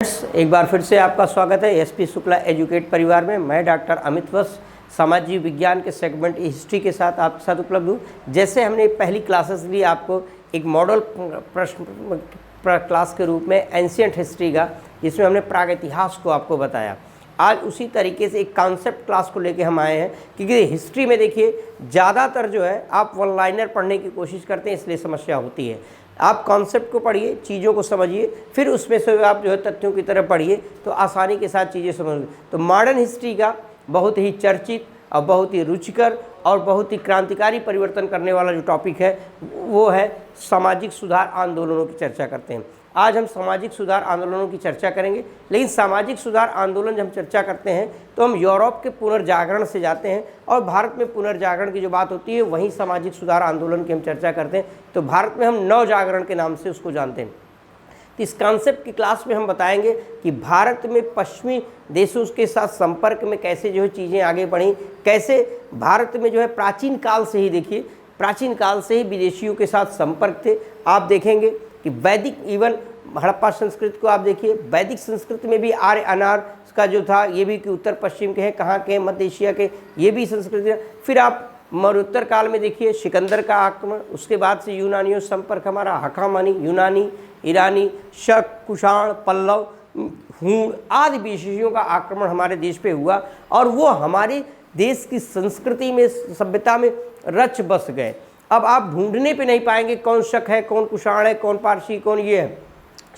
एक बार फिर से आपका स्वागत है एसपी शुक्ला एजुकेट परिवार में। मैं डॉक्टर अमित वत्स सामाजिक विज्ञान के सेगमेंट हिस्ट्री के साथ आपके साथ उपलब्ध हूँ। जैसे हमने पहली क्लासेस ली आपको एक मॉडल प्रश्न क्लास के रूप में एंशिएंट हिस्ट्री का, जिसमें हमने प्रागैतिहास को आपको बताया। आज उसी तरीके से एक कॉन्सेप्ट क्लास को लेके हम आए हैं, क्योंकि हिस्ट्री में देखिए ज़्यादातर जो है आप वन लाइनर पढ़ने की कोशिश करते हैं, इसलिए समस्या होती है। आप कॉन्सेप्ट को पढ़िए, चीज़ों को समझिए, फिर उसमें से आप जो है तथ्यों की तरफ पढ़िए तो आसानी के साथ चीज़ें समझ। तो मॉडर्न हिस्ट्री का बहुत ही चर्चित और बहुत ही रुचिकर और बहुत ही क्रांतिकारी परिवर्तन करने वाला जो टॉपिक है वो है सामाजिक सुधार आंदोलनों की चर्चा करते हैं। आज हम सामाजिक सुधार आंदोलनों की चर्चा करेंगे, लेकिन सामाजिक सुधार आंदोलन जब हम चर्चा करते हैं तो हम यूरोप के पुनर्जागरण से जाते हैं और भारत में पुनर्जागरण की जो बात होती है वहीं सामाजिक सुधार आंदोलन की हम चर्चा करते हैं। तो भारत में हम नवजागरण के नाम से उसको जानते हैं। तो इस कॉन्सेप्ट की क्लास में हम बताएंगे कि भारत में पश्चिमी देशों के साथ संपर्क में कैसे जो है चीज़ें आगे बढ़ी, कैसे भारत में जो है प्राचीन काल से ही, देखिए प्राचीन काल से ही विदेशियों के साथ संपर्क थे। आप देखेंगे कि वैदिक, इवन हड़प्पा संस्कृति को आप देखिए, वैदिक संस्कृति में भी आर्य अनार्य का जो था ये भी कि उत्तर पश्चिम के हैं, कहाँ के, मध्य एशिया के, ये भी संस्कृति है। फिर आप मरुत्तर काल में देखिए सिकंदर का आक्रमण, उसके बाद से यूनानियों संपर्क हमारा, हखामनी, यूनानी, ईरानी, शक, कुषाण, पल्लव, हूण आदि विदेशियों का आक्रमण हमारे देश पे हुआ और वो हमारे देश की संस्कृति में, सभ्यता में रच बस गए। अब आप ढूंढने पे नहीं पाएंगे कौन शक है, कौन कुषाण है, कौन पारसी, कौन ये है,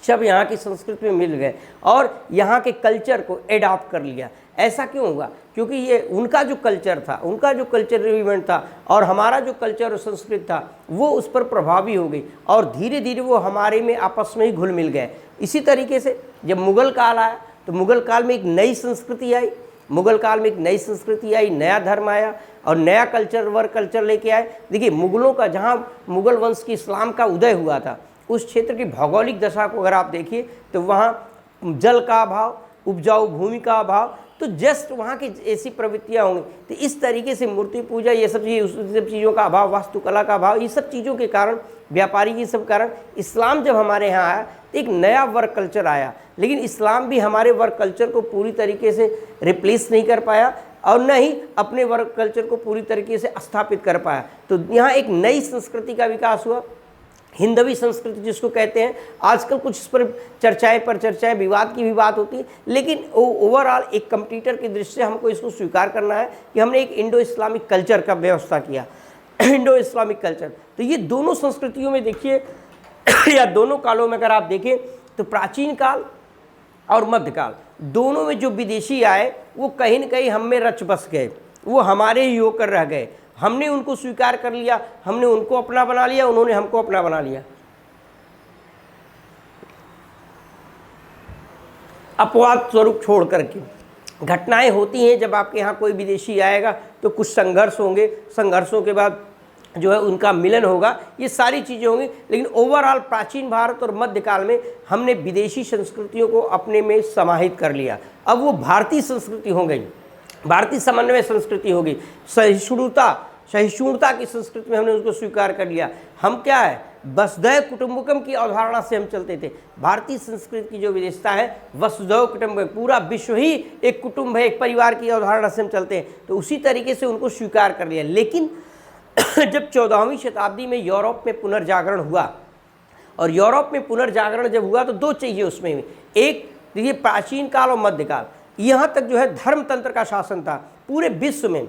सब यहाँ की संस्कृति में मिल गए और यहाँ के कल्चर को एडॉप्ट कर लिया। ऐसा क्यों हुआ? क्योंकि ये उनका जो कल्चर था, उनका जो कल्चर इवेंट था और हमारा जो कल्चर और संस्कृति था वो उस पर प्रभावी हो गई और धीरे धीरे वो हमारे में आपस में ही घुल मिल गए। इसी तरीके से जब मुग़ल काल आया तो मुग़ल काल में एक नई संस्कृति आई, मुग़ल काल में एक नई संस्कृति आई, नया धर्म आया और नया कल्चर, वर्क कल्चर लेके आए। देखिए मुग़लों का, जहाँ मुग़ल वंश की इस्लाम का उदय हुआ था, उस क्षेत्र की भौगोलिक दशा को अगर आप देखिए तो वहाँ जल का अभाव, उपजाऊ भूमि का अभाव, तो जस्ट वहाँ की ऐसी प्रवृत्तियाँ होंगी। तो इस तरीके से मूर्ति पूजा, ये सब चीज़ों का अभाव, वास्तुकला का अभाव, ये सब चीज़ों के कारण, व्यापारी के सब कारण इस्लाम जब हमारे यहाँ आया तो एक नया वर्क कल्चर आया। लेकिन इस्लाम भी हमारे वर्क कल्चर को पूरी तरीके से रिप्लेस नहीं कर पाया और न ही अपने वर्क कल्चर को पूरी तरीके से स्थापित कर पाया। तो यहाँ एक नई संस्कृति का विकास हुआ, हिंदवी संस्कृति जिसको कहते हैं। आजकल कुछ इस पर चर्चाएं, विवाद की भी बात होती है, लेकिन ओवरऑल एक कंप्यूटर की दृष्टि से हमको इसको स्वीकार करना है कि हमने एक इंडो इस्लामिक कल्चर का व्यवस्था किया, इंडो इस्लामिक कल्चर। तो ये दोनों संस्कृतियों में देखिए या दोनों कालों में अगर आप देखें तो प्राचीन काल और मध्यकाल दोनों में जो विदेशी आए वो कहीं न कहीं हम में रच बस गए, वो हमारे ही होकर रह गए। हमने उनको स्वीकार कर लिया, हमने उनको अपना बना लिया, उन्होंने हमको अपना बना लिया। अपवाद स्वरूप छोड़ करके घटनाएं होती हैं। जब आपके यहाँ कोई विदेशी आएगा तो कुछ संघर्ष होंगे, संघर्षों के बाद जो है उनका मिलन होगा, ये सारी चीज़ें होंगी। लेकिन ओवरऑल प्राचीन भारत और मध्यकाल में हमने विदेशी संस्कृतियों को अपने में समाहित कर लिया। अब वो भारतीय संस्कृति हो गई, भारतीय समन्वय संस्कृति होगी, सहिष्णुता की संस्कृति में हमने उसको स्वीकार कर लिया। हम क्या है, वसुधैव कुटुंबकम की अवधारणा से हम चलते थे। भारतीय संस्कृति की जो विशेषता है वसुधैव कुटुंबकम, पूरा विश्व ही एक कुटुंब है, एक परिवार की अवधारणा से हम चलते हैं, तो उसी तरीके से उनको स्वीकार कर लिया। लेकिन जब 14वीं शताब्दी में यूरोप में पुनर्जागरण हुआ और यूरोप में पुनर्जागरण जब हुआ तो दो चीज़ें उसमें, एक देखिए प्राचीन काल और मध्यकाल, यहाँ तक जो है धर्मतंत्र का शासन था। पूरे विश्व में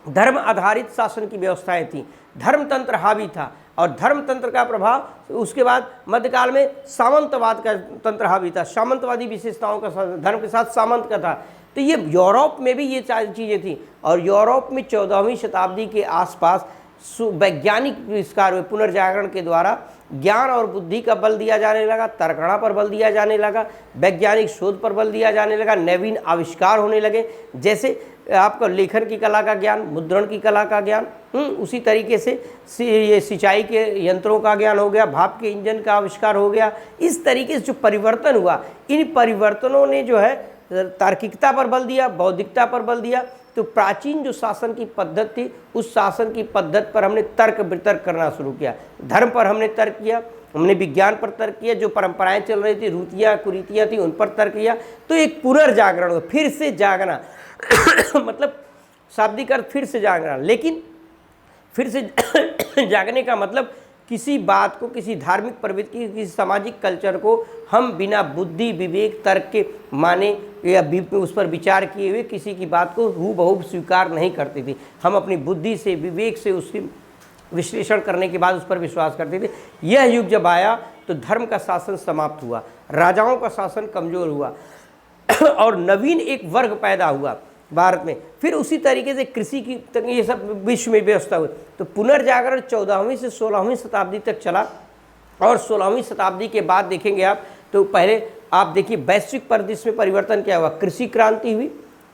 धर्म आधारित शासन की व्यवस्थाएं थी, धर्मतंत्र हावी था और धर्मतंत्र का प्रभाव, उसके बाद मध्यकाल में सामंतवाद का तंत्र हावी था, सामंतवादी विशेषताओं का, धर्म के साथ सामंत का था। तो ये यूरोप में भी ये चीज़ें थी और यूरोप में 14वीं शताब्दी के आसपास वैज्ञानिक आविष्कार हुए। पुनर्जागरण के द्वारा ज्ञान और बुद्धि का बल दिया जाने लगा, तर्कणा पर बल दिया जाने लगा, वैज्ञानिक शोध पर बल दिया जाने लगा, नवीन आविष्कार होने लगे, जैसे आपका लेखन की कला का ज्ञान, मुद्रण की कला का ज्ञान, उसी तरीके से ये सिंचाई के यंत्रों का ज्ञान हो गया, भाप के इंजन का आविष्कार हो गया। इस तरीके से जो परिवर्तन हुआ, इन परिवर्तनों ने जो है तार्किकता पर बल दिया, बौद्धिकता पर बल दिया। तो प्राचीन जो शासन की पद्धति थी, उस शासन की पद्धति पर हमने तर्क वितर्क करना शुरू किया। धर्म पर हमने तर्क किया, हमने विज्ञान पर तर्क किया, जो परंपराएं चल रही थी, रुचियाँ कुरीतियाँ थी, उन पर तर्क किया। तो एक पुनर्जागरण हुआ, फिर से जागना मतलब शाब्दिक अर्थ फिर से जागना। लेकिन फिर से जागने का मतलब किसी बात को, किसी धार्मिक प्रवृत्ति, किसी सामाजिक कल्चर को हम बिना बुद्धि विवेक तर्क के माने या उस पर विचार किए हुए किसी की बात को हूबहू स्वीकार नहीं करते थे। हम अपनी बुद्धि से, विवेक से उसकी विश्लेषण करने के बाद उस पर विश्वास करते थे। यह युग जब आया तो धर्म का शासन समाप्त हुआ, राजाओं का शासन कमज़ोर हुआ और नवीन एक वर्ग पैदा हुआ भारत में। फिर उसी तरीके से कृषि की ये सब विश्व में व्यवस्था हुई। तो पुनर्जागरण 14वीं से 16वीं शताब्दी तक चला और 16वीं शताब्दी के बाद देखेंगे आप तो पहले आप देखिए वैश्विक परिदृश्य में परिवर्तन क्या हुआ। कृषि क्रांति हुई,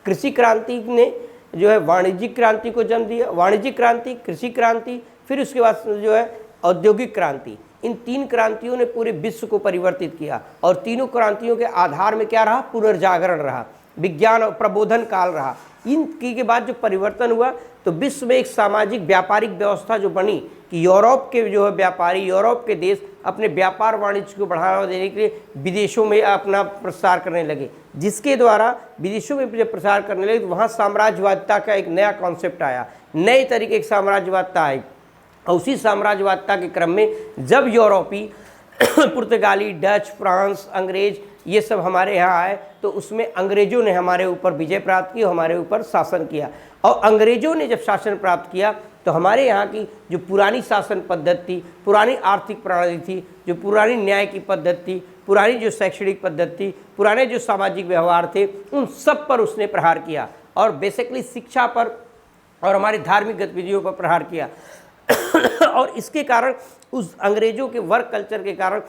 कृषि क्रांति ने जो है वाणिज्यिक क्रांति को जन्म दिया, वाणिज्यिक क्रांति, कृषि क्रांति, फिर उसके बाद जो है औद्योगिक क्रांति। इन तीन क्रांतियों ने पूरे विश्व को परिवर्तित किया और तीनों क्रांतियों के आधार में क्या रहा, पुनर्जागरण रहा, विज्ञान और प्रबोधन काल रहा। इनकी के बाद जो परिवर्तन हुआ तो विश्व में एक सामाजिक व्यापारिक व्यवस्था जो बनी कि यूरोप के जो है व्यापारी, यूरोप के देश अपने व्यापार वाणिज्य को बढ़ावा देने के लिए विदेशों में अपना प्रसार करने लगे, जिसके द्वारा विदेशों में जब प्रसार करने लगे तो वहाँ साम्राज्यवादिता का एक नया कॉन्सेप्ट आया, नए तरीके की साम्राज्यवादिता आई। और उसी साम्राज्यवादिता के क्रम में जब यूरोपी पुर्तगाली, डच, फ्रांस, अंग्रेज ये सब हमारे यहाँ आए तो उसमें अंग्रेज़ों ने हमारे ऊपर विजय प्राप्त की, हमारे ऊपर शासन किया। और अंग्रेज़ों ने जब शासन प्राप्त किया तो हमारे यहाँ की जो पुरानी शासन पद्धति थी, पुरानी आर्थिक प्रणाली थी, जो पुरानी न्याय की पद्धति थी, पुरानी जो शैक्षणिक पद्धति थी, पुराने जो सामाजिक व्यवहार थे, उन सब पर उसने प्रहार किया और बेसिकली शिक्षा पर और हमारी धार्मिक गतिविधियों पर प्रहार किया। और इसके कारण उस अंग्रेज़ों के वर्क कल्चर के कारण,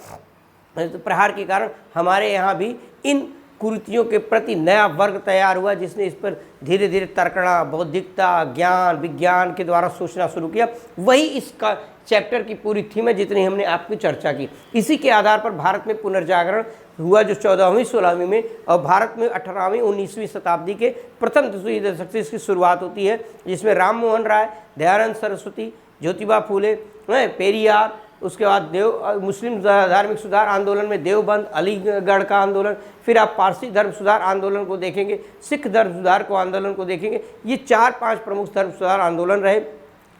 प्रहार के कारण हमारे यहाँ भी इन कुरीतियों के प्रति नया वर्ग तैयार हुआ, जिसने इस पर धीरे धीरे तर्कना, बौद्धिकता, ज्ञान, विज्ञान के द्वारा सोचना शुरू किया। वही इसका चैप्टर की पूरी थीम है जितनी हमने आपकी चर्चा की। इसी के आधार पर भारत में पुनर्जागरण हुआ जो 14वीं 16वीं में, और भारत में 18वीं 19वीं शताब्दी के प्रथम दशक से इसकी शुरुआत होती है, जिसमें राम मोहन राय, दयानंद सरस्वती, ज्योतिबा फूले, पेरियार, उसके बाद मुस्लिम धार्मिक सुधार आंदोलन में देवबंद, अलीगढ़ का आंदोलन, फिर आप पारसी धर्म सुधार आंदोलन को देखेंगे, सिख धर्म सुधार को आंदोलन को देखेंगे। ये 4-5 प्रमुख धर्म सुधार आंदोलन रहे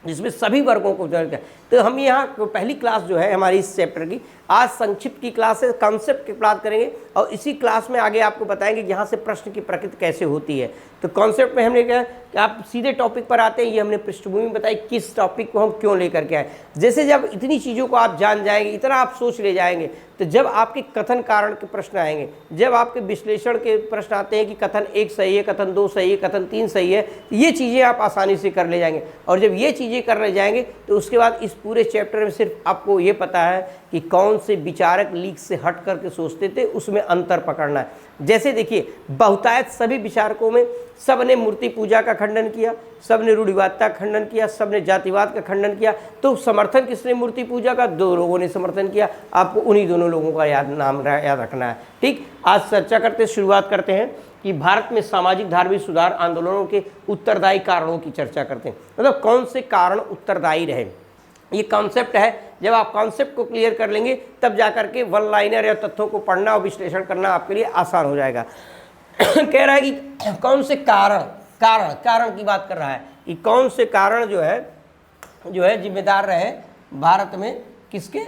जिसमें सभी वर्गों को जरूरत है। तो हम यहाँ पहली क्लास जो है हमारी इस चैप्टर की आज संक्षिप्त की क्लास है, कॉन्सेप्ट की बात करेंगे और इसी क्लास में आगे आपको बताएंगे कि यहाँ से प्रश्न की प्रकृति कैसे होती है। तो कॉन्सेप्ट में हमने कहा कि आप सीधे टॉपिक पर आते हैं, ये हमने पृष्ठभूमि बताई किस टॉपिक को हम क्यों लेकर के आए। जैसे जब इतनी चीज़ों को आप जान जाएंगे, इतना आप सोच ले जाएंगे, तो जब आपके कथन कारण के प्रश्न आएंगे, जब आपके विश्लेषण के प्रश्न आते हैं कि कथन 1 सही है, कथन 2 सही है, कथन 3 सही है, तो ये चीज़ें आप आसानी से कर ले जाएंगे। और जब ये चीज़ें कर ले जाएंगे तो उसके बाद इस पूरे चैप्टर में सिर्फ आपको ये पता है कि कौन से विचारक लीक से हट करके सोचते थे, उसमें अंतर पकड़ना है। जैसे देखिए बहुतायत सभी विचारकों में सब ने मूर्ति पूजा का खंडन किया, सब ने रूढ़िवादिता का खंडन किया, सब ने जातिवाद का खंडन किया। तो समर्थन किसने मूर्ति पूजा का? 2 लोगों ने समर्थन किया। आपको उन्हीं दोनों लोगों का नाम याद रखना है। ठीक, आज चर्चा करते शुरुआत करते हैं कि भारत में सामाजिक धार्मिक सुधार आंदोलनों के उत्तरदायी कारणों की चर्चा करते हैं, मतलब कौन से कारण उत्तरदायी रहे। ये कॉन्सेप्ट है, जब आप कॉन्सेप्ट को क्लियर कर लेंगे तब जाकर के वन लाइनर या तथ्यों को पढ़ना और विश्लेषण करना आपके लिए आसान हो जाएगा। कह रहा है कि कौन से कारण की बात कर रहा है कि कौन से कारण जो है जिम्मेदार रहे भारत में किसके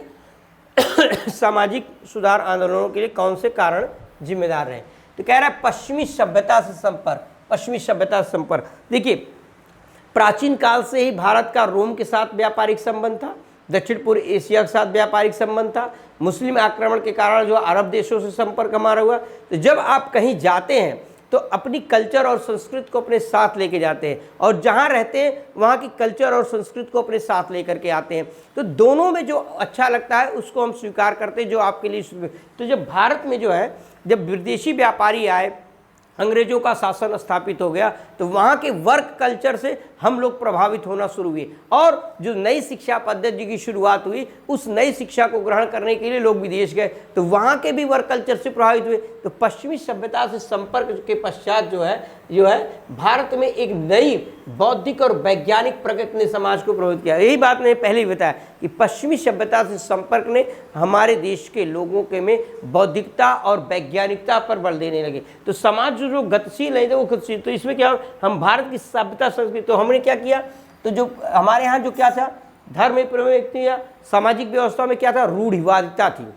सामाजिक सुधार आंदोलनों के लिए कौन से कारण जिम्मेदार रहे। तो कह रहा है पश्चिमी सभ्यता से संपर्क, पश्चिमी सभ्यता से संपर्क। देखिए प्राचीन काल से ही भारत का रोम के साथ व्यापारिक संबंध था, दक्षिण पूर्व एशिया के साथ व्यापारिक संबंध था, मुस्लिम आक्रमण के कारण जो अरब देशों से संपर्क हमारा हुआ। तो जब आप कहीं जाते हैं तो अपनी कल्चर और संस्कृति को अपने साथ लेके जाते हैं, और जहाँ रहते हैं वहाँ की कल्चर और संस्कृति को अपने साथ लेकर के आते हैं। तो दोनों में जो अच्छा लगता है उसको हम स्वीकार करते हैं, जो आपके लिए। तो जब भारत में जो है, जब विदेशी व्यापारी आए, अंग्रेजों का शासन स्थापित हो गया, तो वहाँ के वर्क कल्चर से हम लोग प्रभावित होना शुरू हुए और जो नई शिक्षा पद्धति की शुरुआत हुई उस नई शिक्षा को ग्रहण करने के लिए लोग विदेश गए, तो वहाँ के भी वर्क कल्चर से प्रभावित हुए। तो पश्चिमी सभ्यता से संपर्क के पश्चात जो है भारत में एक नई बौद्धिक और वैज्ञानिक प्रगति ने समाज को प्रभावित किया। यही बात मैंने पहले ही बताया कि पश्चिमी सभ्यता से संपर्क ने हमारे देश के लोगों के में बौद्धिकता और वैज्ञानिकता पर बल देने लगे। तो समाज जो गतिशील नहीं थे वो गतिशील, तो इसमें क्या हम भारत की सभ्यता संस्कृति, तो हमने क्या किया, तो जो हमारे यहाँ जो क्या था धर्म प्रवृत्ति या सामाजिक व्यवस्था में क्या था, रूढ़िवादिता थी।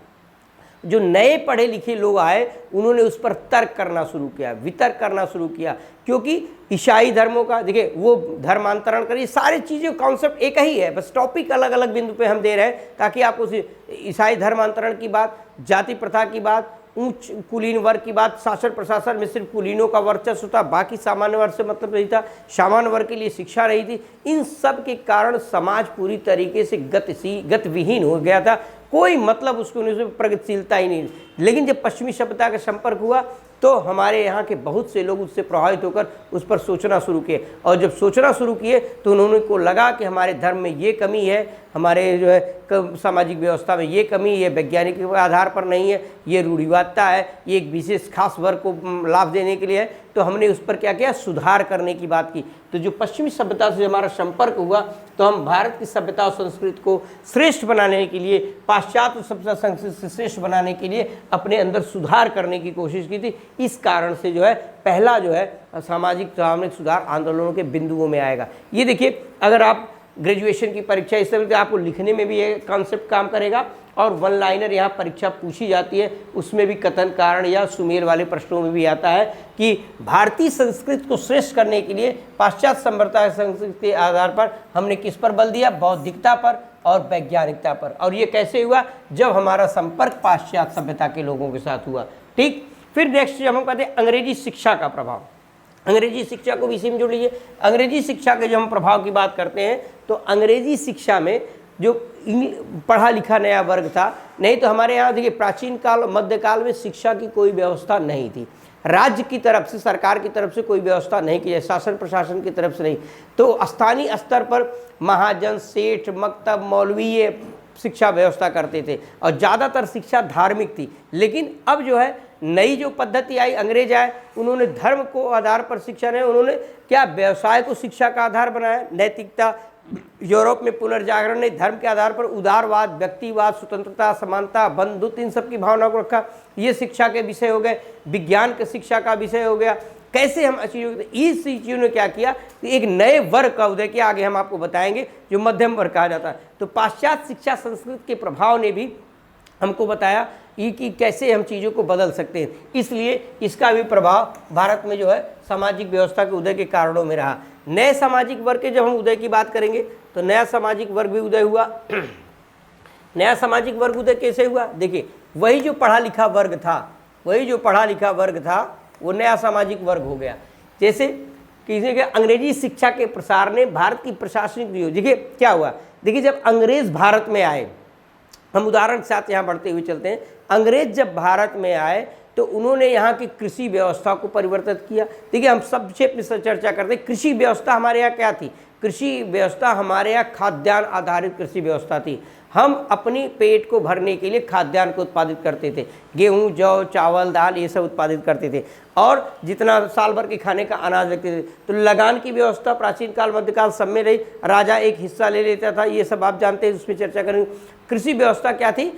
जो नए पढ़े लिखे लोग आए उन्होंने उस पर तर्क करना शुरू किया, वितर्क करना शुरू किया, क्योंकि ईसाई धर्मों का देखिए वो धर्मांतरण करिए, सारी चीज़ें कॉन्सेप्ट एक ही है, बस टॉपिक अलग अलग बिंदु पे हम दे रहे हैं ताकि आप उस ईसाई धर्मांतरण की बात, जाति प्रथा की बात, उच्च कुलीन वर्ग की बात, शासन प्रशासन में सिर्फ कुलीनों का वर्चस्व था, बाकी सामान्य वर्ग से मतलब नहीं था, सामान्य वर्ग के लिए शिक्षा रही थी। इन सब के कारण समाज पूरी तरीके से गतिविहीन हो गया था, कोई मतलब उसको नहीं, उसमें प्रगतिशीलता ही नहीं। लेकिन जब पश्चिमी सभ्यता का संपर्क हुआ तो हमारे यहाँ के बहुत से लोग उससे प्रभावित होकर उस पर सोचना शुरू किए, और जब सोचना शुरू किए तो उन्होंने को लगा कि हमारे धर्म में ये कमी है, हमारे जो है सामाजिक व्यवस्था में ये कमी है, वैज्ञानिक के आधार पर नहीं है, ये रूढ़िवादिता है, ये एक विशेष खास वर्ग को लाभ देने के लिए है। तो हमने उस पर क्या किया, सुधार करने की बात की। तो जो पश्चिमी सभ्यता से हमारा संपर्क हुआ तो हम भारत की सभ्यता और संस्कृति को श्रेष्ठ बनाने के लिए, पाश्चात्य सभ्यता संस्कृति से श्रेष्ठ बनाने के लिए अपने अंदर सुधार करने की कोशिश की थी। इस कारण से जो है पहला जो है सामाजिक सुधार आंदोलनों के बिंदुओं में आएगा। ये देखिए, अगर आप ग्रेजुएशन की परीक्षा इस तरह से आपको लिखने में भी ये कॉन्सेप्ट काम करेगा, और वन लाइनर यहाँ परीक्षा पूछी जाती है, उसमें भी कथन कारण या सुमेर वाले प्रश्नों में भी आता है कि भारतीय संस्कृति को श्रेष्ठ करने के लिए पाश्चात्य सभ्यता संस्कृति के आधार पर हमने किस पर बल दिया, बौद्धिकता पर और वैज्ञानिकता पर। और ये कैसे हुआ, जब हमारा संपर्क पाश्चात्य सभ्यता के लोगों के साथ हुआ। ठीक, फिर नेक्स्ट जब हम कहते हैं अंग्रेजी शिक्षा का प्रभाव, अंग्रेजी शिक्षा को भी इसी में जोड़ लीजिए। अंग्रेजी शिक्षा के जब हम प्रभाव की बात करते हैं तो अंग्रेजी शिक्षा में जो पढ़ा लिखा नया वर्ग था, नहीं तो हमारे यहाँ देखिए प्राचीन काल मध्यकाल में शिक्षा की कोई व्यवस्था नहीं थी, राज्य की तरफ से, सरकार की तरफ से कोई व्यवस्था नहीं की जाए, शासन प्रशासन की तरफ से नहीं, तो स्थानीय स्तर पर महाजन, सेठ, मकतब, मौलवी ये शिक्षा व्यवस्था करते थे, और ज़्यादातर शिक्षा धार्मिक थी। लेकिन अब जो है नई जो पद्धति आई, अंग्रेज आए, उन्होंने धर्म को आधार पर शिक्षा नहीं, उन्होंने क्या व्यवसाय को शिक्षा का आधार बनाया, नैतिकता, यूरोप में पुनर्जागरण ने धर्म के आधार पर उदारवाद, व्यक्तिवाद, स्वतंत्रता, समानता, बंधुत्व, इन सब की भावना को रखा, ये शिक्षा के विषय हो गए। विज्ञान के शिक्षा का विषय हो गया, कैसे हम अचीव, इस चीज़ों ने क्या किया, एक नए वर्ग का उदय किया, आगे हम आपको बताएंगे, जो मध्यम वर्ग कहा जाता है। तो पाश्चात्य शिक्षा संस्कृति के प्रभाव ने भी हमको बताया कि कैसे हम चीज़ों को बदल सकते हैं, इसलिए इसका भी प्रभाव भारत में जो है सामाजिक व्यवस्था के उदय के कारणों में रहा। नए सामाजिक वर्ग के जब हम उदय की बात करेंगे तो नया सामाजिक वर्ग भी उदय हुआ। नया सामाजिक वर्ग उदय कैसे हुआ, देखिए वही जो पढ़ा लिखा वर्ग था, वो नया सामाजिक वर्ग हो गया। जैसे किसी के अंग्रेजी शिक्षा के प्रसार ने भारत की प्रशासनिक, देखिए क्या हुआ, देखिए जब अंग्रेज भारत में आए, हम उदाहरण के साथ यहाँ बढ़ते हुए चलते हैं। अंग्रेज जब भारत में आए तो उन्होंने यहाँ की कृषि व्यवस्था को परिवर्तित किया। देखिए हम संक्षेप में चर्चा करते हैं, कृषि व्यवस्था हमारे यहाँ क्या थी, कृषि व्यवस्था हमारे यहाँ खाद्यान्न आधारित कृषि व्यवस्था थी। हम अपनी पेट को भरने के लिए खाद्यान्न को उत्पादित करते थे, गेहूँ, जौ, चावल, दाल ये सब उत्पादित करते थे, और जितना साल भर के खाने का अनाज रखते थे। तो लगान की व्यवस्था प्राचीन काल मध्यकाल सब में रही, राजा एक हिस्सा ले लेता था, ये सब आप जानते हैं, उसमें चर्चा करेंगे। कृषि व्यवस्था क्या थी,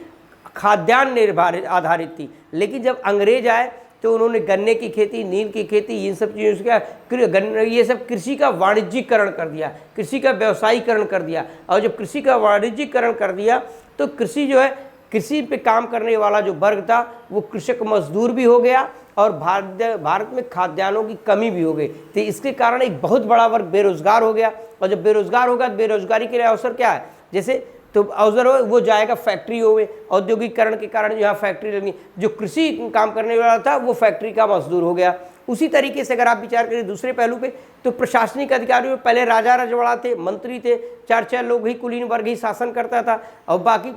खाद्यान्न निर्भर आधारित थी। लेकिन जब अंग्रेज आए तो उन्होंने गन्ने की खेती, नील की खेती, इन सब चीज़ों से क्या, ये सब कृषि का वाणिज्यिकरण कर दिया, कृषि का व्यवसायीकरण कर दिया। और जब कृषि का वाणिज्यिकरण कर दिया तो कृषि जो है, कृषि पे काम करने वाला जो वर्ग था वो कृषक मजदूर भी हो गया, और भारत में खाद्यान्नों की कमी भी हो गई। तो इसके कारण एक बहुत बड़ा वर्ग बेरोजगार हो गया, और जब बेरोजगार होगा तो बेरोजगारी के लिए अवसर क्या है, जैसे तो अवसर हो वो जाएगा फैक्ट्रियों में, औद्योगिकरण के कारण यहाँ फैक्ट्री लगी, जो कृषि काम करने वाला था वो फैक्ट्री का मजदूर हो गया। उसी तरीके से अगर आप विचार करें दूसरे पहलू पे, तो प्रशासनिक अधिकारियों में पहले राजा रजवाड़ा थे, मंत्री थे, 4 लोग ही, कुलीन वर्ग ही शासन करता था और बाकी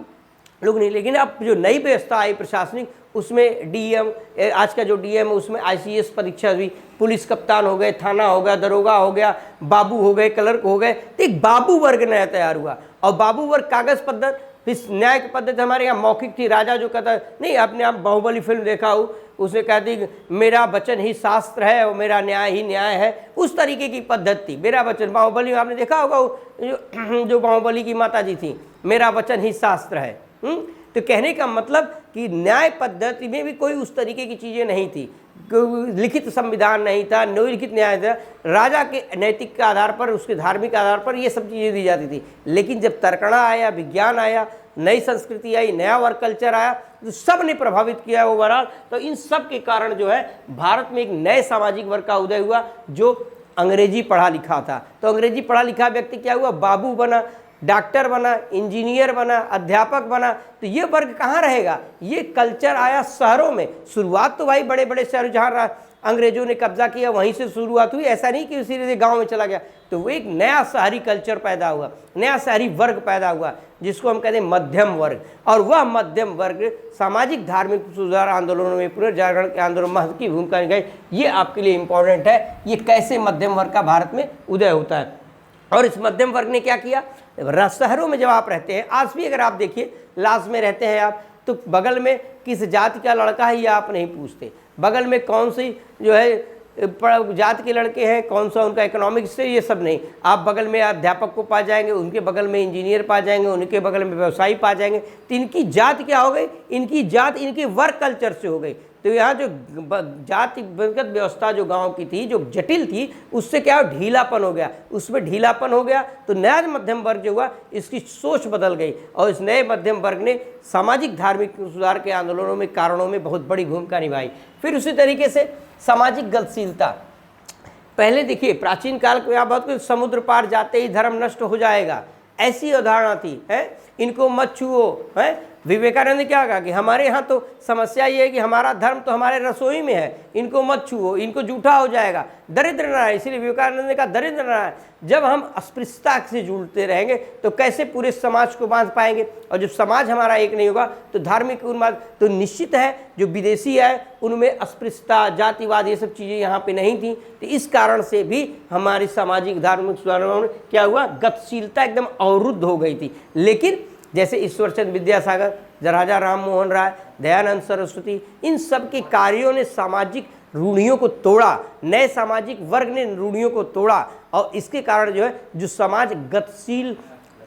लोग नहीं। लेकिन अब जो नई व्यवस्था आई प्रशासनिक, उसमें डीएम, आज का जो डीएम है उसमें आईसीएस परीक्षा हुई, पुलिस कप्तान हो गए, थाना हो गया, दरोगा हो गया, बाबू हो गए, क्लर्क हो गए। तो एक बाबू वर्ग नया तैयार हुआ और बाबू वर्ग कागज पद्धति, फिर न्याय की पद्धति हमारे यहाँ मौखिक थी। राजा जो कहता नहीं, आपने आप बाहुबली फिल्म देखा हो, उसने कहती मेरा वचन ही शास्त्र है और मेरा न्याय ही न्याय है, उस तरीके की पद्धति थी। मेरा वचन, बाहुबली में आपने देखा होगा जो बाहुबली की माता जी थी, मेरा वचन ही शास्त्र है। तो कहने का मतलब कि न्याय पद्धति में भी कोई उस तरीके की चीज़ें नहीं थी, लिखित संविधान नहीं था, लिखित न्याय था। राजा के नैतिक के आधार पर, उसके धार्मिक आधार पर ये सब चीज़ें दी जाती थी। लेकिन जब तर्कणा आया, विज्ञान आया, नई संस्कृति आई, नया वर्क कल्चर आया, तो सब ने प्रभावित किया ओवरऑल। तो इन सब के कारण जो है भारत में एक नए सामाजिक वर्ग का उदय हुआ जो अंग्रेजी पढ़ा लिखा था। तो अंग्रेजी पढ़ा लिखा व्यक्ति क्या हुआ, बाबू बना, डॉक्टर बना, इंजीनियर बना, अध्यापक बना। तो ये वर्ग कहाँ रहेगा, ये कल्चर आया शहरों में। शुरुआत तो भाई बड़े बड़े शहर जहाँ अंग्रेजों ने कब्जा किया वहीं से शुरुआत हुई, ऐसा नहीं कि सीधे गांव में चला गया। तो वो एक नया शहरी कल्चर पैदा हुआ, नया शहरी वर्ग पैदा हुआ जिसको हम कहते हैं मध्यम वर्ग। और वह मध्यम वर्ग सामाजिक धार्मिक सुधार आंदोलनों में, पुनर्जागरण के आंदोलन में महत्व की भूमिका निभाई। ये आपके लिए इंपॉर्टेंट है, ये कैसे मध्यम वर्ग का भारत में उदय होता है। और इस मध्यम वर्ग ने क्या किया, शहरों में जब आप रहते हैं, आज भी अगर आप देखिए लास्ट में रहते हैं आप, तो बगल में किस जाति का लड़का है ये आप नहीं पूछते, बगल में कौन सी जो है जाति के लड़के हैं, कौन सा उनका इकोनॉमिक्स से, ये सब नहीं। आप बगल में अध्यापक को पा जाएंगे, उनके बगल में इंजीनियर पा जाएंगे, उनके बगल में व्यवसायी पा जाएंगे। तो इनकी जात क्या हो गई, इनकी जात इनके वर्क कल्चर से हो गई। तो यहाँ जो जातिगत व्यवस्था जो गांव की थी, जो जटिल थी, उससे क्या ढीलापन हो गया, उसमें ढीलापन हो गया। तो नया मध्यम वर्ग जो हुआ, इसकी सोच बदल गई और इस नए मध्यम वर्ग ने सामाजिक धार्मिक सुधार के आंदोलनों में, कारणों में बहुत बड़ी भूमिका निभाई। फिर उसी तरीके से सामाजिक गतिशीलता, पहले देखिए प्राचीन काल को यहाँ बात, समुद्र पार जाते ही धर्म नष्ट हो जाएगा, ऐसी अवधारणा थी है, इनको मत छुओ है। विवेकानंद ने क्या कहा कि हमारे यहाँ तो समस्या ये है कि हमारा धर्म तो हमारे रसोई में है, इनको मत छुओ, इनको जूठा हो जाएगा, दरिद्र ना है। इसलिए विवेकानंद ने कहा दरिद्र ना है। जब हम अस्पृश्यता से जुड़ते रहेंगे तो कैसे पूरे समाज को बांध पाएंगे, और जब समाज हमारा एक नहीं होगा तो धार्मिक उन्माद, तो निश्चित है जो विदेशी है उनमें अस्पृश्यता, जातिवाद, ये सब चीज़ें यहाँ पे नहीं थी। तो इस कारण से भी हमारी सामाजिक धार्मिक सुधारों में क्या हुआ, गतिशीलता एकदम अवरुद्ध हो गई थी। लेकिन जैसे ईश्वरचंद्र विद्यासागर, राजा राम मोहन राय, दयानंद सरस्वती, इन सब के कार्यों ने सामाजिक रूढ़ियों को तोड़ा, नए सामाजिक वर्ग ने रूढ़ियों को तोड़ा। और इसके कारण जो है, जो समाज गतिशील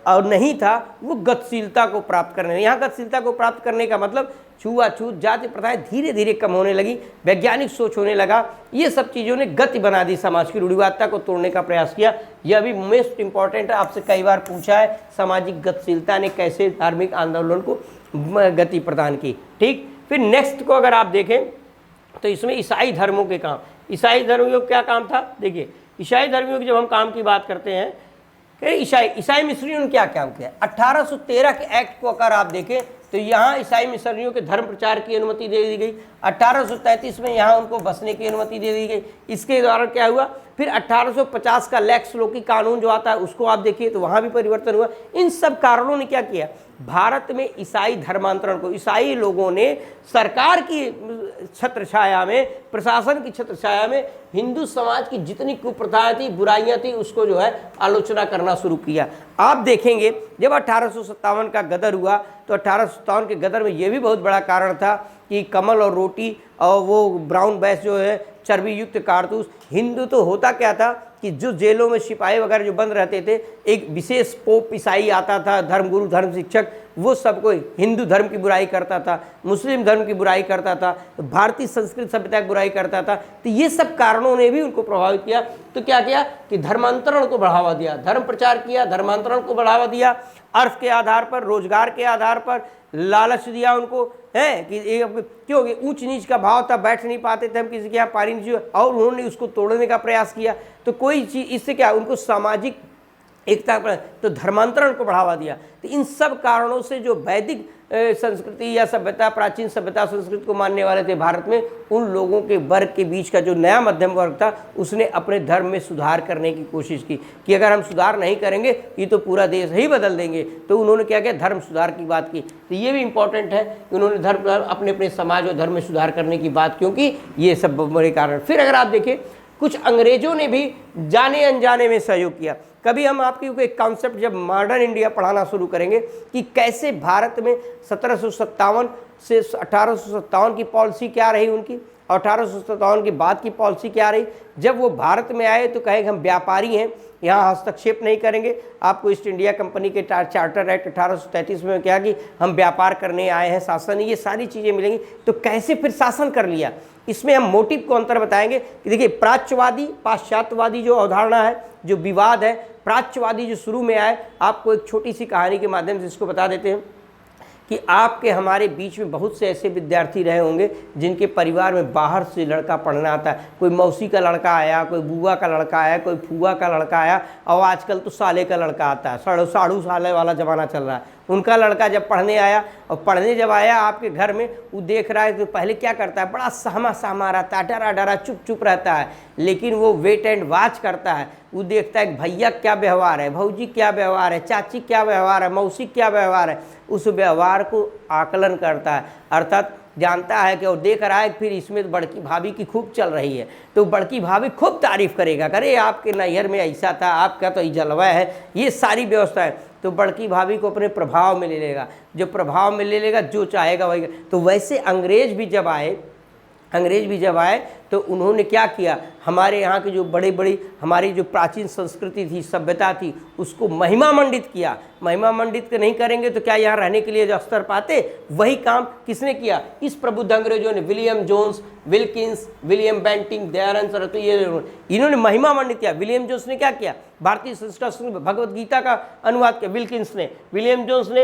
और नहीं था वो गतिशीलता को प्राप्त करने, यहाँ गतिशीलता को प्राप्त करने का मतलब छुआछूत, जाति प्रथाएं धीरे धीरे कम होने लगी, वैज्ञानिक सोच होने लगा। ये सब चीज़ों ने गति बना दी, समाज की रूढ़िवादिता को तोड़ने का प्रयास किया। यह भी मोस्ट इंपॉर्टेंट है, आपसे कई बार पूछा है, सामाजिक गतिशीलता ने कैसे धार्मिक आंदोलन को गति प्रदान की। ठीक, फिर नेक्स्ट को अगर आप देखें तो इसमें ईसाई धर्मों के काम, ईसाई धर्मियों का क्या काम था, देखिए ईसाई धर्मियों की जब हम काम की बात करते हैं, ईसाई मिशनरियों ने क्या काम किया। 1813 के एक्ट को अगर आप देखें तो यहाँ ईसाई मिशनरियों के धर्म प्रचार की अनुमति दे दी गई। 1833 में यहाँ उनको बसने की अनुमति दे दी गई। इसके द्वारा क्या हुआ, फिर 1850 का लैक्स लोकी कानून जो आता है उसको आप देखिए तो वहाँ भी परिवर्तन हुआ। इन सब कारणों ने क्या किया, भारत में ईसाई धर्मांतरण को, ईसाई लोगों ने सरकार की छत्र छाया में, प्रशासन की छत्र छाया में हिंदू समाज की जितनी कुप्रथाएं थी, बुराइयां थी, उसको जो है आलोचना करना शुरू किया। आप देखेंगे जब 1857 का गदर हुआ तो 1857 के गदर में ये भी बहुत बड़ा कारण था कि कमल और रोटी और वो ब्राउन बैस जो है चर्बी युक्त कारतूस। हिंदू तो होता क्या था कि जो जेलों में सिपाही वगैरह जो बंद रहते थे, एक विशेष पोप ईसाई आता था, धर्मगुरु, धर्म शिक्षक, वो सबको हिंदू धर्म की बुराई करता था, मुस्लिम धर्म की बुराई करता था, भारतीय संस्कृत सभ्यता की बुराई करता था। तो ये सब कारणों ने भी उनको प्रभावित किया। तो क्या किया कि धर्मांतरण को बढ़ावा दिया, धर्म प्रचार किया, धर्मांतरण को बढ़ावा दिया, अर्थ के आधार पर, रोजगार के आधार पर लालच दिया उनको, है कि क्योंकि ऊंच नीच का भाव था, बैठ नहीं पाते थे हम किसी के यहाँ, पानी नहीं, और उन्होंने उसको तोड़ने का प्रयास किया। तो कोई चीज़ इससे क्या, उनको सामाजिक एकता तो धर्मांतरण को बढ़ावा दिया। तो इन सब कारणों से जो वैदिक संस्कृति या सभ्यता, प्राचीन सभ्यता संस्कृति को मानने वाले थे भारत में, उन लोगों के वर्ग के बीच का जो नया मध्यम वर्ग था उसने अपने धर्म में सुधार करने की कोशिश की कि अगर हम सुधार नहीं करेंगे ये तो पूरा देश ही बदल देंगे। तो उन्होंने क्या किया, धर्म सुधार की बात की। तो ये भी इंपॉर्टेंट है कि उन्होंने धर्म अपने अपने समाज और धर्म में सुधार करने की बात, क्योंकि ये सब बड़े कारण। फिर अगर आप देखें, कुछ अंग्रेजों ने भी जाने अनजाने में सहयोग किया। कभी हम आपकी एक कॉन्सेप्ट जब मॉडर्न इंडिया पढ़ाना शुरू करेंगे कि कैसे भारत में 1757 से 1857 की पॉलिसी क्या रही उनकी, और 1857 के बाद की पॉलिसी क्या रही। जब वो भारत में आए तो कहे हम व्यापारी हैं, यहाँ हस्तक्षेप नहीं करेंगे। आपको ईस्ट इंडिया कंपनी के चार्टर एक्ट 1833 में क्या कि हम व्यापार करने आए हैं, शासन, ये सारी चीज़ें मिलेंगी। तो कैसे फिर शासन कर लिया, इसमें हम मोटिव को अंतर बताएंगे कि देखिए, प्राच्यवादी पाश्चात्यवादी जो अवधारणा है, जो विवाद है, प्राच्यवादी जो शुरू में आए, आपको एक छोटी सी कहानी के माध्यम से इसको बता देते हैं कि आपके हमारे बीच में बहुत से ऐसे विद्यार्थी रहे होंगे जिनके परिवार में बाहर से लड़का पढ़ना आता है। कोई मौसी का लड़का आया, कोई बुआ का लड़का आया, कोई फूआ का लड़का आया, और आजकल तो साले का लड़का आता है, साढ़ू साले वाला ज़माना चल रहा है। उनका लड़का जब पढ़ने आया, और पढ़ने जब आया आपके घर में, वो देख रहा है तो पहले क्या करता है, बड़ा सहमा सहमा रहता है, डरा डरा चुप चुप रहता है। लेकिन वो वेट एंड वॉच करता है, वो देखता है भैया क्या व्यवहार है, भौजी क्या व्यवहार है, चाची क्या व्यवहार है, मौसी क्या व्यवहार है, उस व्यवहार को आकलन करता है। अर्थात जानता है कि, और देख रहा है फिर इसमें तो बड़की भाभी की खूब चल रही है, तो बड़की भाभी खूब तारीफ करेगा, करे आपके नैहर में ऐसा था, आपका तो ये जलवा है, ये सारी व्यवस्था है। तो बड़की भाभी को अपने प्रभाव में ले लेगा, जो प्रभाव में ले लेगा, जो चाहेगा वही। तो वैसे अंग्रेज भी जब आए तो उन्होंने क्या किया, हमारे यहाँ की जो बड़ी बड़ी हमारी जो प्राचीन संस्कृति थी, सभ्यता थी, उसको महिमा मंडित किया। महिमा मंडित नहीं करेंगे तो क्या यहाँ रहने के लिए जो स्तर पाते, वही काम किसने किया, इस प्रबुद्ध अंग्रेजों ने। William Jones, Wilkins, William Bentinck, Dayanand Saraswati, ये इन्होंने महिमा मंडित किया। विलियम जोन्स ने क्या किया, भारतीय संस्कृत भगवद गीता का अनुवाद किया विल्किंस ने। विलियम जोन्स ने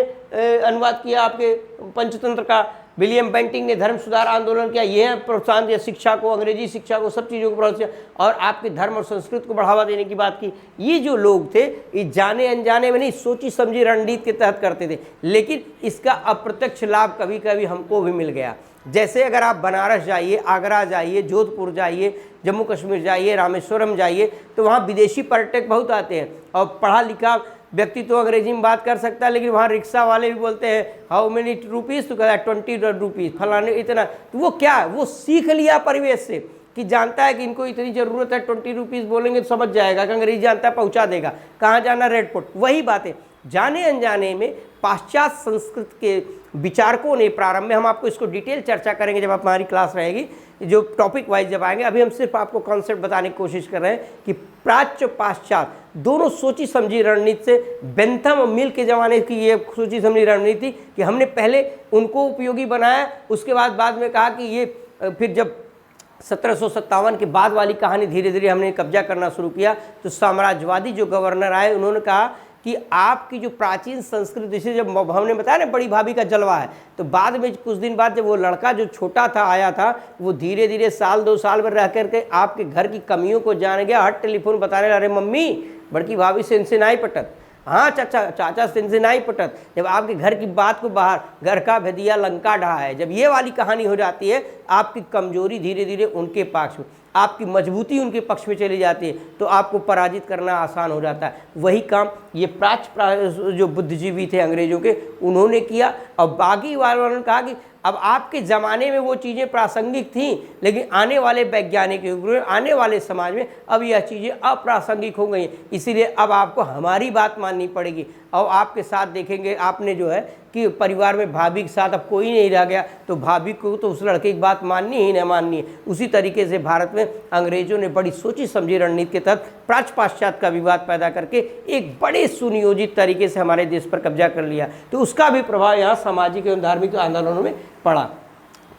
अनुवाद किया आपके पंचतंत्र का। विलियम बेंटिंग ने धर्म सुधार आंदोलन किया, यह प्रोत्साहन दिया शिक्षा को, अंग्रेजी शिक्षा को, सब चीज़ों को प्रोत्साहन, और आपके धर्म और संस्कृत को बढ़ावा देने की बात की। ये जो लोग थे, ये जाने अनजाने में नहीं, सोची समझी रणनीति के तहत करते थे, लेकिन इसका अप्रत्यक्ष लाभ कभी कभी हमको भी मिल गया। जैसे अगर आप बनारस जाइए, आगरा जाइए, जोधपुर जाइए, जम्मू कश्मीर जाइए, रामेश्वरम जाइए, तो वहाँ विदेशी पर्यटक बहुत आते हैं, और पढ़ा लिखा व्यक्ति तो अंग्रेजी में बात कर सकता है, लेकिन वहाँ रिक्शा वाले भी बोलते हैं हाउ मेनी रुपीज़, तो कहता है 20 रुपीज़, फलाने इतना। तो वो क्या, वो सीख लिया परिवेश से कि जानता है कि इनको इतनी ज़रूरत है, 20 रुपीज़ बोलेंगे तो समझ जाएगा कि अंग्रेजी जानता है, पहुँचा देगा, कहाँ जाना, रेड फोर्ट। वही बात है, जाने अनजाने में पाश्चात्य संस्कृत के विचारकों ने प्रारंभ में, हम आपको इसको डिटेल चर्चा करेंगे जब हमारी क्लास रहेगी, जो टॉपिक वाइज जब आएंगे। अभी हम सिर्फ आपको कॉन्सेप्ट बताने की कोशिश कर रहे हैं कि प्राच्य पाश्चात्य दोनों सोची समझी रणनीति से, बेंथम और मिल के ज़माने की ये सोची समझी रणनीति कि हमने पहले उनको उपयोगी बनाया, उसके बाद में कहा कि ये फिर जब 1757 के बाद वाली कहानी धीरे धीरे हमने कब्जा करना शुरू किया, तो साम्राज्यवादी जो गवर्नर आए, उन्होंने कहा कि आपकी जो प्राचीन संस्कृति, जैसे जब हमने बताया ना बड़ी भाभी का जलवा है, तो बाद में कुछ दिन बाद जब वो लड़का जो छोटा था आया था, वो धीरे धीरे साल 2 साल में रह करके आपके घर की कमियों को जान गया। हर टेलीफोन बताने लगा, अरे मम्मी बड़की भाभी से इनसे नहीं पटत, हाँ चाचा से इनसे नहीं पटत, जब आपके घर की बात को बाहर, घर का भेदिया लंका ढहा है, जब ये वाली कहानी हो जाती है, आपकी कमजोरी धीरे धीरे उनके पक्ष में, आपकी मजबूती उनके पक्ष में चली जाती है, तो आपको पराजित करना आसान हो जाता है। वही काम ये प्राच्य जो बुद्धिजीवी थे अंग्रेजों के, उन्होंने किया। और बाकी वालों ने कहा कि अब आपके ज़माने में वो चीज़ें प्रासंगिक थीं, लेकिन आने वाले वैज्ञानिक युग में, आने वाले समाज में अब यह चीज़ें अप्रासंगिक हो गई, इसीलिए अब आपको हमारी बात माननी पड़ेगी। और आपके साथ देखेंगे, आपने जो है कि परिवार में भाभी के साथ अब कोई नहीं रह गया, तो भाभी को तो उस लड़के की बात माननी ही न माननी है। उसी तरीके से भारत में अंग्रेजों ने बड़ी सोची समझी रणनीति के तहत प्राच्य पाश्चात्य का विवाद पैदा करके एक बड़े सुनियोजित तरीके से हमारे देश पर कब्जा कर लिया। तो उसका भी प्रभाव यहाँ सामाजिक एवं धार्मिक आंदोलनों में पड़ा।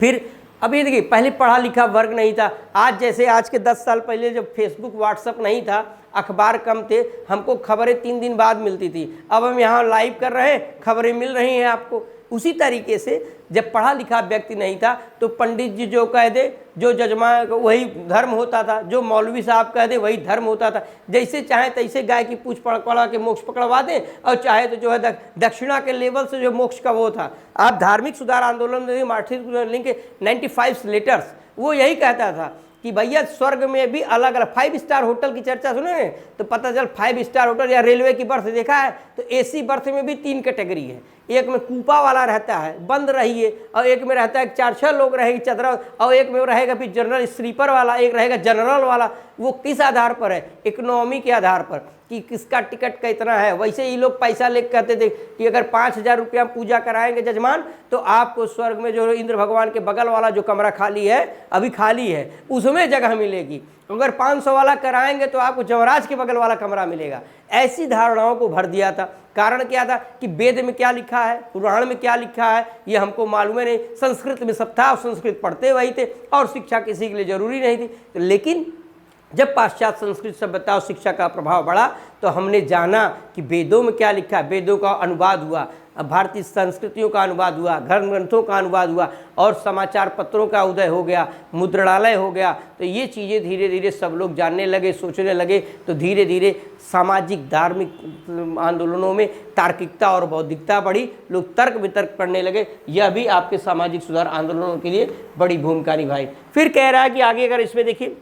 फिर अब ये देखिए, पहले पढ़ा लिखा वर्ग नहीं था। आज जैसे आज के 10 साल पहले जब फेसबुक व्हाट्सअप नहीं था, अखबार कम थे, हमको खबरें 3 दिन बाद मिलती थी। अब हम यहाँ लाइव कर रहे हैं, खबरें मिल रही हैं आपको। उसी तरीके से जब पढ़ा लिखा व्यक्ति नहीं था तो पंडित जी जो कह दे, जो जजमान वही धर्म होता था, जो मौलवी साहब कह दे वही धर्म होता था। जैसे चाहे तैसे गाय की पूंछ पकड़ा के मोक्ष पकड़वा दें, और चाहे तो जो है दक्षिणा के लेवल से जो मोक्ष का वो था। आप धार्मिक सुधार आंदोलन में मार्टिन लूथर किंग के 95 लेटर्स, वो यही कहता था कि भैया स्वर्ग में भी अलग अलग 5 स्टार होटल की चर्चा सुने तो पता चल 5 स्टार होटल या रेलवे की बर्थ देखा है तो एसी बर्थ में भी 3 कैटेगरी है। एक में कूपा वाला रहता है, बंद रही है, और एक में रहता है 4-6 लोग रहेंगे चदरा, और एक में रहेगा फिर जनरल स्लीपर वाला, एक रहेगा जनरल वाला। वो किस आधार पर है? इकोनॉमी के आधार पर कि किसका टिकट का इतना है। वैसे ही लोग पैसा लेकर कहते थे कि अगर 5,000 रुपया पूजा कराएंगे जजमान तो आपको स्वर्ग में जो इंद्र भगवान के बगल वाला जो कमरा खाली है, अभी खाली है, उसमें जगह मिलेगी। अगर 500 वाला कराएंगे तो आपको जमराज के बगल वाला कमरा मिलेगा। ऐसी धारणाओं को भर दिया था। कारण क्या था कि वेद में क्या लिखा है, पुराण में क्या लिखा है, ये हमको मालूम नहीं। संस्कृत में सब था, संस्कृत पढ़ते वही थे, और शिक्षा किसी के लिए जरूरी नहीं थी। लेकिन जब पाश्चात्य संस्कृत सभ्यता और शिक्षा का प्रभाव बढ़ा तो हमने जाना कि वेदों में क्या लिखा है। वेदों का अनुवाद हुआ, भारतीय संस्कृतियों का अनुवाद हुआ, धर्म ग्रंथों का अनुवाद हुआ, और समाचार पत्रों का उदय हो गया, मुद्रणालय हो गया। तो ये चीज़ें धीरे धीरे सब लोग जानने लगे, सोचने लगे। तो धीरे धीरे सामाजिक धार्मिक आंदोलनों में तार्किकता और बौद्धिकता बढ़ी, लोग तर्क वितर्क पढ़ने लगे। यह भी आपके सामाजिक सुधार आंदोलनों के लिए बड़ी भूमिका निभाई। फिर कह रहा है कि आगे अगर इसमें देखिए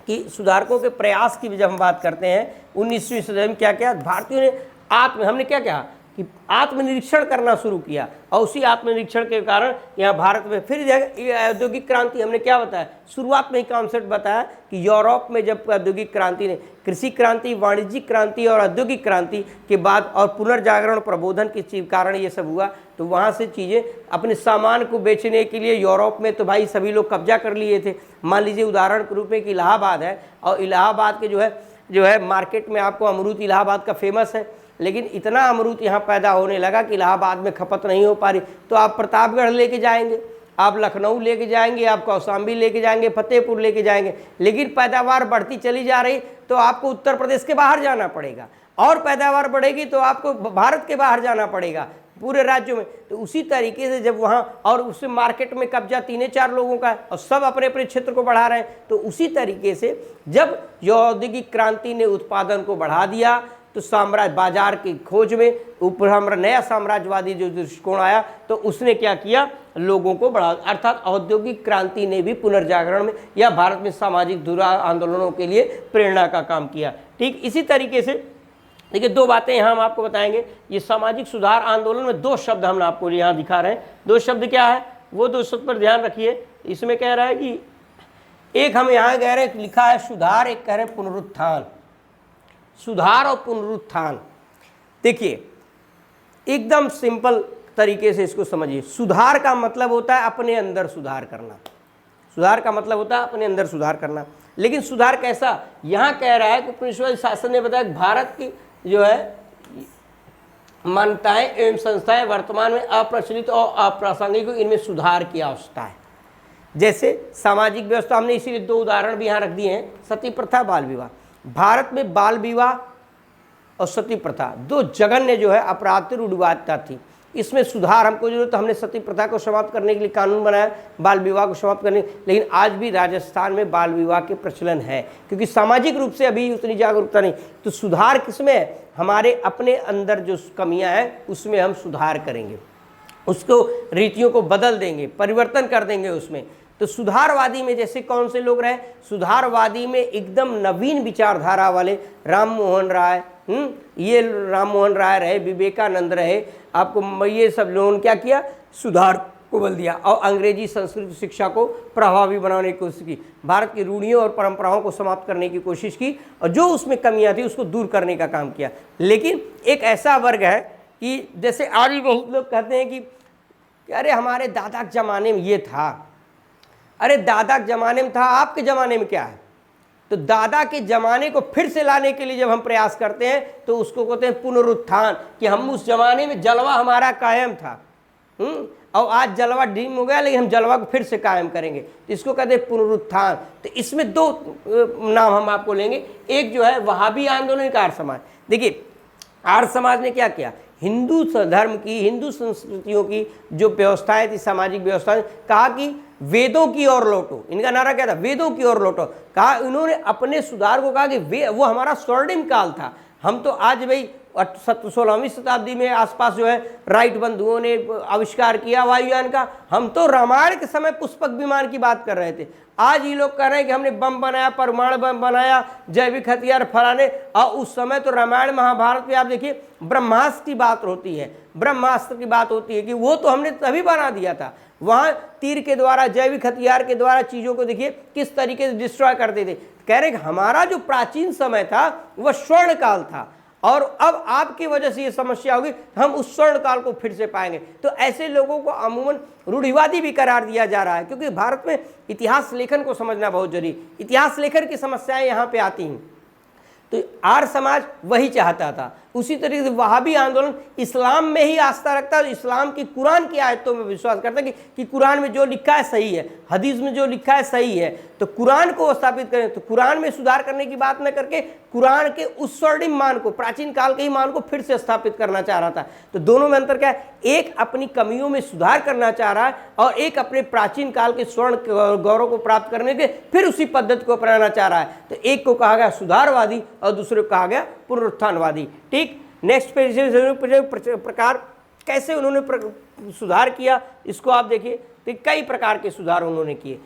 कि सुधारकों के प्रयास की जब हम बात करते हैं 19वीं सदी में क्या क्या भारतीयों ने हमने क्या कहा कि आत्मनिरीक्षण करना शुरू किया, और उसी आत्मनिरीक्षण के कारण यहाँ भारत में फिर औद्योगिक क्रांति। हमने क्या बताया शुरुआत में ही कॉन्सेप्ट बताया कि यूरोप में जब औद्योगिक क्रांति ने, कृषि क्रांति, वाणिज्यिक क्रांति और औद्योगिक क्रांति के बाद और पुनर्जागरण प्रबोधन के कारण ये सब हुआ, तो वहाँ से चीज़ें अपने सामान को बेचने के लिए यूरोप में तो भाई सभी लोग कब्जा कर लिए थे। मान लीजिए उदाहरण के रूप में कि इलाहाबाद है, और इलाहाबाद के जो है मार्केट में आपको अमरूद इलाहाबाद का फेमस है, लेकिन इतना अमरूद यहाँ पैदा होने लगा कि इलाहाबाद में खपत नहीं हो पा रही। तो आप प्रतापगढ़ लेके जाएंगे, आप लखनऊ लेके जाएंगे, आप कौशाम्बी लेके जाएंगे, फतेहपुर लेके जाएंगे, लेकिन पैदावार बढ़ती चली जा रही तो आपको उत्तर प्रदेश के बाहर जाना पड़ेगा, और पैदावार बढ़ेगी तो आपको भारत के बाहर जाना पड़ेगा, पूरे राज्यों में। तो उसी तरीके से जब वहाँ, और उससे मार्केट में कब्जा 3-4 लोगों का है, और सब अपने अपने क्षेत्र को बढ़ा रहे हैं। तो उसी तरीके से जब औद्योगिक क्रांति ने उत्पादन को बढ़ा दिया तो साम्राज्य बाजार की खोज में ऊपर हमारा नया साम्राज्यवादी जो दृष्टिकोण आया, तो उसने क्या किया, लोगों को बढ़ा, अर्थात औद्योगिक क्रांति ने भी पुनर्जागरण में या भारत में सामाजिक दुराचार आंदोलनों के लिए प्रेरणा का काम किया। ठीक इसी तरीके से देखिए 2 बातें यहाँ हम आपको बताएंगे। ये सामाजिक सुधार आंदोलन में 2 शब्द हम आपको यहाँ दिखा रहे हैं। 2 शब्द क्या है, वो 2 शब्द पर ध्यान रखिए। इसमें कह रहा है कि एक हम यहाँ कह रहे हैं लिखा है सुधार, एक कह रहे हैं पुनरुत्थान। सुधार और पुनरुत्थान, देखिए एकदम सिंपल तरीके से इसको समझिए। सुधार का मतलब होता है अपने अंदर सुधार करना, सुधार का मतलब होता है अपने अंदर सुधार करना। लेकिन सुधार कैसा, यहाँ कह रहा है कि उपनिवेश शासन ने बताया भारत की जो है मान्यताएं एवं संस्थाएं वर्तमान में अप्रचलित और अप्रासंगिक, इनमें सुधार की आवश्यकता है। जैसे सामाजिक व्यवस्था, हमने इसीलिए 2 उदाहरण भी यहाँ रख दिए हैं, सती प्रथा, बाल विवाह। भारत में बाल विवाह और सती प्रथा 2 जघन्य जो है अपराध रूढ़िवादिता थी। इसमें सुधार हमको जरूरत, हमने सती प्रथा को समाप्त करने के लिए कानून बनाया, बाल विवाह को समाप्त करने। लेकिन आज भी राजस्थान में बाल विवाह के प्रचलन है, क्योंकि सामाजिक रूप से अभी उतनी जागरूकता नहीं। तो सुधार किसमें है, हमारे अपने अंदर जो कमियां हैं उसमें हम सुधार करेंगे, उसको रीतियों को बदल देंगे, परिवर्तन कर देंगे उसमें। तो सुधारवादी में जैसे कौन से लोग रहे, सुधारवादी में एकदम नवीन विचारधारा वाले राम मोहन राय, ये राम मोहन राय रहे, विवेकानंद रहे, आपको ये सब लोगों ने क्या किया, सुधार को बल दिया और अंग्रेजी संस्कृत शिक्षा को प्रभावी बनाने की कोशिश की, भारत की रूढ़ियों और परंपराओं को समाप्त करने की कोशिश की, और जो उसमें कमियां थी उसको दूर करने का काम किया। लेकिन एक ऐसा वर्ग है कि जैसे आज भी बहुत लोग कहते हैं कि अरे हमारे दादा के ज़माने में ये था, अरे दादा के ज़माने में था, आपके ज़माने में क्या है। तो दादा के ज़माने को फिर से लाने के लिए जब हम प्रयास करते हैं तो उसको कहते हैं पुनरुत्थान, कि हम उस ज़माने में जलवा हमारा कायम था, और आज जलवा डिम हो गया, लेकिन हम जलवा को फिर से कायम करेंगे, तो इसको कहते हैं पुनरुत्थान। तो इसमें 2 नाम हम आपको लेंगे। एक जो है वहाबी आंदोलन, एक आर्य समाज। देखिए आर्य समाज ने क्या किया, हिंदू धर्म की, हिंदू संस्कृतियों की जो व्यवस्थाएं थी, सामाजिक व्यवस्थाएं, कहा कि वेदों की ओर लौटो। इनका नारा क्या था? वेदों की ओर लौटो। कहा, इन्होंने अपने सुधार को कहा कि वो हमारा स्वर्णिम काल था। हम तो आज भाई 16वीं शताब्दी में आसपास जो है राइट बंधुओं ने आविष्कार किया वायुयान का। हम तो रामायण के समय पुष्पक विमान की बात कर रहे थे। आज ये लोग कह रहे हैं कि हमने बम बनाया, परमाणु बम बनाया, जैविक हथियार फलाने। और उस समय तो रामायण महाभारत में आप देखिए ब्रह्मास्त्र की बात होती है, ब्रह्मास्त्र की बात होती है कि वो तो हमने तभी बना दिया था। वहाँ तीर के द्वारा, जैविक हथियार के द्वारा चीज़ों को देखिए किस तरीके से डिस्ट्रॉय करते थे। कह रहे कि हमारा जो प्राचीन समय था वह स्वर्ण काल था, और अब आपकी वजह से ये समस्या होगी, हम उस स्वर्ण काल को फिर से पाएंगे। तो ऐसे लोगों को अमूमन रूढ़िवादी भी करार दिया जा रहा है, क्योंकि भारत में इतिहास लेखन को समझना बहुत जरूरी। इतिहास लेखन की समस्याएं यहाँ पे आती हैं। तो आर्य समाज वही चाहता था। उसी तरीके से वहाबी आंदोलन इस्लाम में ही आस्था रखता है, इस्लाम की कुरान की आयतों में विश्वास करता है कि कुरान में जो लिखा है सही है, हदीस में जो लिखा है सही है। तो कुरान को स्थापित करें, तो कुरान में सुधार करने की बात न करके कुरान के उस स्वर्णिम मान को, प्राचीन काल के ही मान को फिर से स्थापित करना चाह रहा था। तो दोनों में अंतर क्या है? एक अपनी कमियों में सुधार करना चाह रहा है, और एक अपने प्राचीन काल के स्वर्ण गौरव को प्राप्त करने के फिर उसी पद्धति को अपनाना चाह रहा है। तो एक को कहा गया सुधारवादी और दूसरे को कहा गया पुनरुत्थानवादी। ठीक, नेक्स्ट पेज प्रकार कैसे उन्होंने सुधार किया, इसको आप देखिए। तो कई प्रकार के सुधार उन्होंने किए।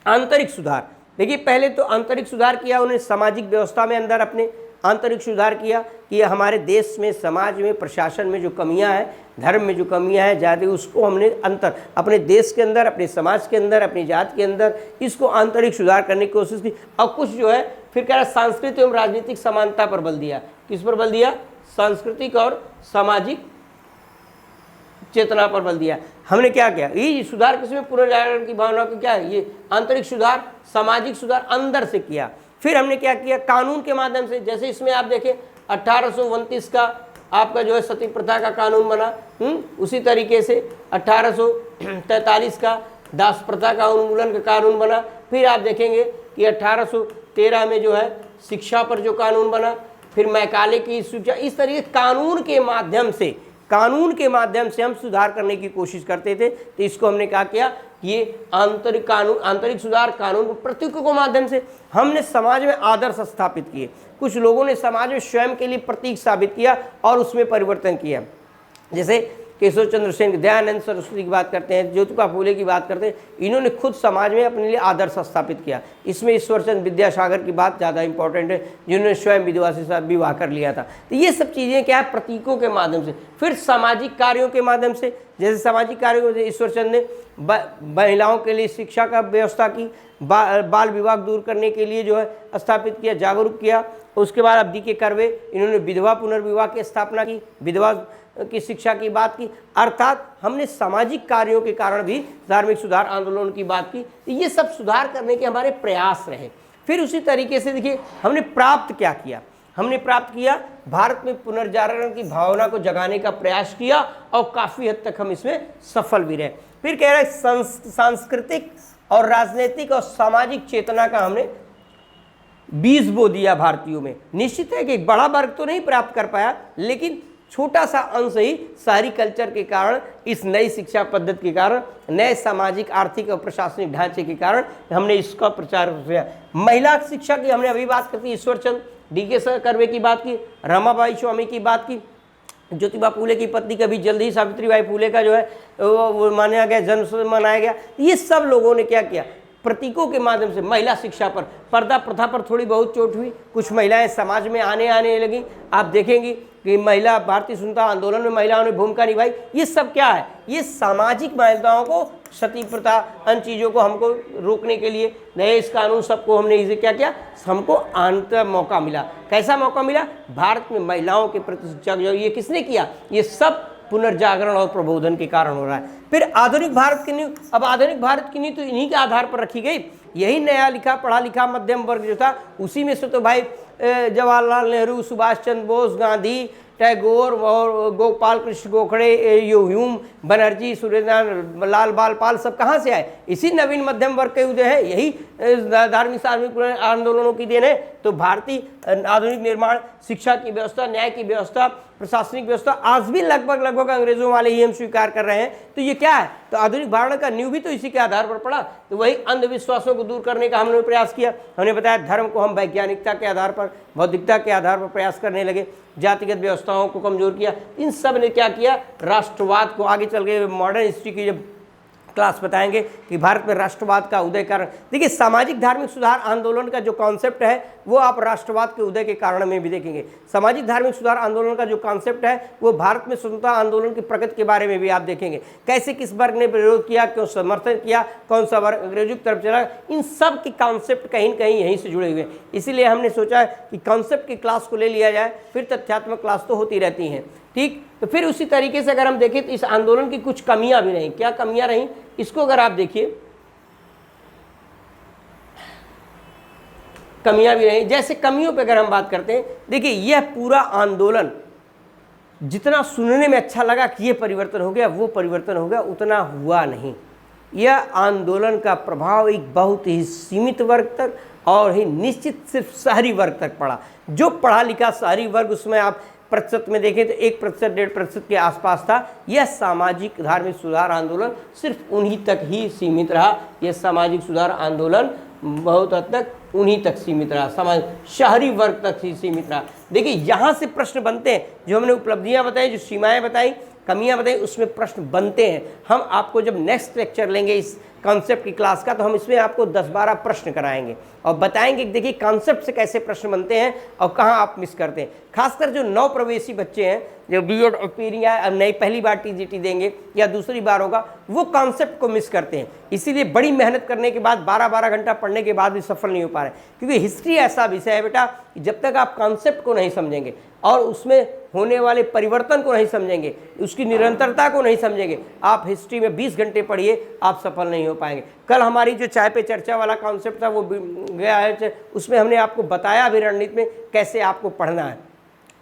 आंतरिक सुधार देखिए, पहले तो आंतरिक सुधार किया उन्होंने, सामाजिक व्यवस्था में अंदर अपने आंतरिक सुधार किया कि हमारे देश में, समाज में, प्रशासन में जो कमियां हैं, धर्म में जो कमियां हैं जाति, उसको हमने अंतर अपने देश के अंदर, अपने समाज के अंदर, अपनी जाति के अंदर इसको आंतरिक सुधार करने की कोशिश की। और कुछ जो है फिर कह रहा सांस्कृतिक एवं राजनीतिक समानता पर बल दिया। किस पर बल दिया? सांस्कृतिक और सामाजिक चेतना पर बल दिया। हमने क्या किया? ये सुधार किसमें? पुनर्जागरण की भावना को क्या है? ये आंतरिक सुधार, सामाजिक सुधार अंदर से किया। फिर हमने क्या किया? कानून के माध्यम से। जैसे इसमें आप देखें 1829 का आपका जो है सती प्रथा का कानून बना, उसी तरीके से 1843 का दास प्रथा का उन्मूलन का कानून बना। फिर आप देखेंगे कि 1813 में जो है शिक्षा पर जो कानून बना, फिर मैकाले की शिक्षा। इस तरीके कानून के माध्यम से हम सुधार करने की कोशिश करते थे। तो इसको हमने क्या किया? ये आंतरिक कानून, आंतरिक सुधार, कानून प्रतीकों के माध्यम से हमने समाज में आदर्श स्थापित किए। कुछ लोगों ने समाज में स्वयं के लिए प्रतीक साबित किया और उसमें परिवर्तन किया। जैसे केशव चंद्र सेन, दयानंद सरस्वती की बात करते हैं, ज्योतिबा फूले की बात करते हैं, इन्होंने खुद समाज में अपने लिए आदर्श स्थापित किया। इसमें ईश्वरचंद विद्यासागर की बात ज़्यादा इंपॉर्टेंट है, जिन्होंने स्वयं विधवा से साथ विवाह कर लिया था। तो ये सब चीज़ें क्या है? प्रतीकों के माध्यम से। फिर सामाजिक कार्यों के माध्यम से, जैसे सामाजिक कार्यों में ईश्वरचंद ने महिलाओं के लिए शिक्षा का व्यवस्था की, बाल विवाह दूर करने के लिए जो है स्थापित किया, जागरूक किया। उसके बाद अब डी.के. कर्वे, इन्होंने विधवा पुनर्विवाह की स्थापना की, विधवा की शिक्षा की बात की। अर्थात हमने सामाजिक कार्यों के कारण भी धार्मिक सुधार आंदोलन की बात की। ये सब सुधार करने के हमारे प्रयास रहे। फिर उसी तरीके से देखिए हमने प्राप्त क्या किया? हमने प्राप्त किया भारत में पुनर्जागरण की भावना को जगाने का प्रयास किया, और काफ़ी हद तक हम इसमें सफल भी रहे। फिर कह रहे हैं सांस्कृतिक और राजनीतिक और सामाजिक चेतना का हमने बीज बो दिया भारतीयों में। निश्चित है कि एक बड़ा वर्ग तो नहीं प्राप्त कर पाया, लेकिन छोटा सा अंश ही शहरी कल्चर के कारण, इस नई शिक्षा पद्धति के कारण, नए सामाजिक, आर्थिक और प्रशासनिक ढांचे के कारण हमने इसका प्रचार किया। महिला शिक्षा की हमने अभी बात करती, ईश्वरचंद, डी.के. कर्वे की बात की, रमाबाई स्वामी की बात की, ज्योतिबा फूले की पत्नी का भी जल्दी ही सावित्रीबाई फूले का जो है वो माना गया, जन्म मनाया गया। ये सब लोगों ने क्या किया? प्रतीकों के माध्यम से महिला शिक्षा पर, पर्दा प्रथा पर थोड़ी बहुत चोट हुई। कुछ महिलाएं समाज में आने लगी। आप देखेंगे कि महिला भारतीय स्वतंत्रता आंदोलन में महिलाओं ने भूमिका निभाई। ये सब क्या है? ये सामाजिक महिलाओं को, सती प्रथा, अन्य चीज़ों को हमको रोकने के लिए दहेज कानून, सबको हमने इसे क्या किया? हमको आंतर मौका मिला। कैसा मौका मिला? भारत में महिलाओं के प्रति शिक्षा जो ये किसने किया? ये सब पुनर्जागरण और प्रबोधन के कारण हो रहा है। फिर आधुनिक भारत की नींव, अब आधुनिक भारत की नींव तो इन्हीं के आधार पर रखी गई। यही नया लिखा, पढ़ा लिखा मध्यम वर्ग जो था, उसी में से तो भाई जवाहरलाल नेहरू, सुभाष चंद्र बोस, गांधी, टैगोर और गोपाल कृष्ण गोखले, ह्यूम बनर्जी, सुरेंद्र लाल बालपाल सब कहाँ से आए? इसी नवीन मध्यम वर्ग के उदय है। यही धार्मिक सार्वजनिक आंदोलनों की देन है। तो भारतीय आधुनिक निर्माण, शिक्षा की व्यवस्था, न्याय की व्यवस्था, प्रशासनिक व्यवस्था आज भी लगभग अंग्रेजों वाले ही हम स्वीकार कर रहे हैं। तो ये क्या है, तो आधुनिक भारत का नींव भी तो इसी के आधार पर पड़ा। तो वही अंधविश्वासों को दूर करने का हमने प्रयास किया। हमने बताया धर्म को हम वैज्ञानिकता के आधार पर, बौद्धिकता के आधार पर प्रयास करने लगे, जातिगत व्यवस्थाओं को कमजोर किया। इन सब ने क्या किया, राष्ट्रवाद को आगे चल के मॉडर्न हिस्ट्री की जब क्लास बताएंगे कि भारत में राष्ट्रवाद का उदय कारण, देखिए सामाजिक धार्मिक सुधार आंदोलन का जो कॉन्सेप्ट है वो आप राष्ट्रवाद के उदय के कारण में भी देखेंगे। सामाजिक धार्मिक सुधार आंदोलन का जो कॉन्सेप्ट है वो भारत में स्वतंत्रता आंदोलन की प्रगति के बारे में भी आप देखेंगे, कैसे किस वर्ग ने विरोध किया, क्यों समर्थन किया, कौन सा वर्ग अंग्रेजों की तरफ चला। इन सब के कॉन्सेप्ट कहीं न कहीं यहीं से जुड़े हुए हैं। इसीलिए हमने सोचा कि कॉन्सेप्ट की क्लास को ले लिया जाए, फिर तथ्यात्मक क्लास तो होती रहती हैं। ठीक, तो फिर उसी तरीके से अगर हम देखें तो इस आंदोलन की कुछ कमियां भी रहीं। क्या कमियां रहीं, इसको अगर आप देखिए, कमियां भी रहीं। जैसे कमियों पे अगर हम बात करते हैं, देखिए यह पूरा आंदोलन जितना सुनने में अच्छा लगा कि ये परिवर्तन हो गया, वो परिवर्तन हो गया, उतना हुआ नहीं। यह आंदोलन का प्रभाव एक बहुत ही सीमित वर्ग तक और ही निश्चित सिर्फ शहरी वर्ग तक पड़ा। जो पढ़ा लिखा शहरी वर्ग, उसमें आप प्रतिशत में देखें तो 1% 1.5% के आसपास था। यह सामाजिक धार्मिक सुधार आंदोलन सिर्फ उन्हीं तक ही सीमित रहा। यह सामाजिक सुधार आंदोलन बहुत हद तक उन्हीं तक सीमित रहा, समाज शहरी वर्ग तक ही सीमित रहा। देखिए यहाँ से प्रश्न बनते हैं, जो हमने उपलब्धियाँ बताई, जो सीमाएं बताई, कमियां बताई, उसमें प्रश्न बनते हैं। हम आपको जब नेक्स्ट लेक्चर लेंगे इस कॉन्सेप्ट की क्लास का, तो हम इसमें आपको 10-12 प्रश्न कराएंगे और बताएंगे कि देखिए कॉन्सेप्ट से कैसे प्रश्न बनते हैं और कहाँ आप मिस करते हैं। खासकर जो नव प्रवेशी बच्चे हैं, जो बीएड या अब नई पहली बार टीजीटी देंगे या दूसरी बार होगा, वो कॉन्सेप्ट को मिस करते हैं। इसीलिए बड़ी मेहनत करने के बाद 12-12 घंटा पढ़ने के बाद भी सफल नहीं हो पा रहे, क्योंकि हिस्ट्री ऐसा विषय है बेटा, जब तक आप कॉन्सेप्ट को नहीं समझेंगे और उसमें होने वाले परिवर्तन को नहीं समझेंगे, उसकी निरंतरता को नहीं समझेंगे, आप हिस्ट्री में 20 घंटे पढ़िए, आप सफल नहीं हो पाएंगे। कल हमारी जो चाय पे चर्चा वाला कॉन्सेप्ट था वो गया है, उसमें हमने आपको बताया भी रणनीति में कैसे आपको पढ़ना है।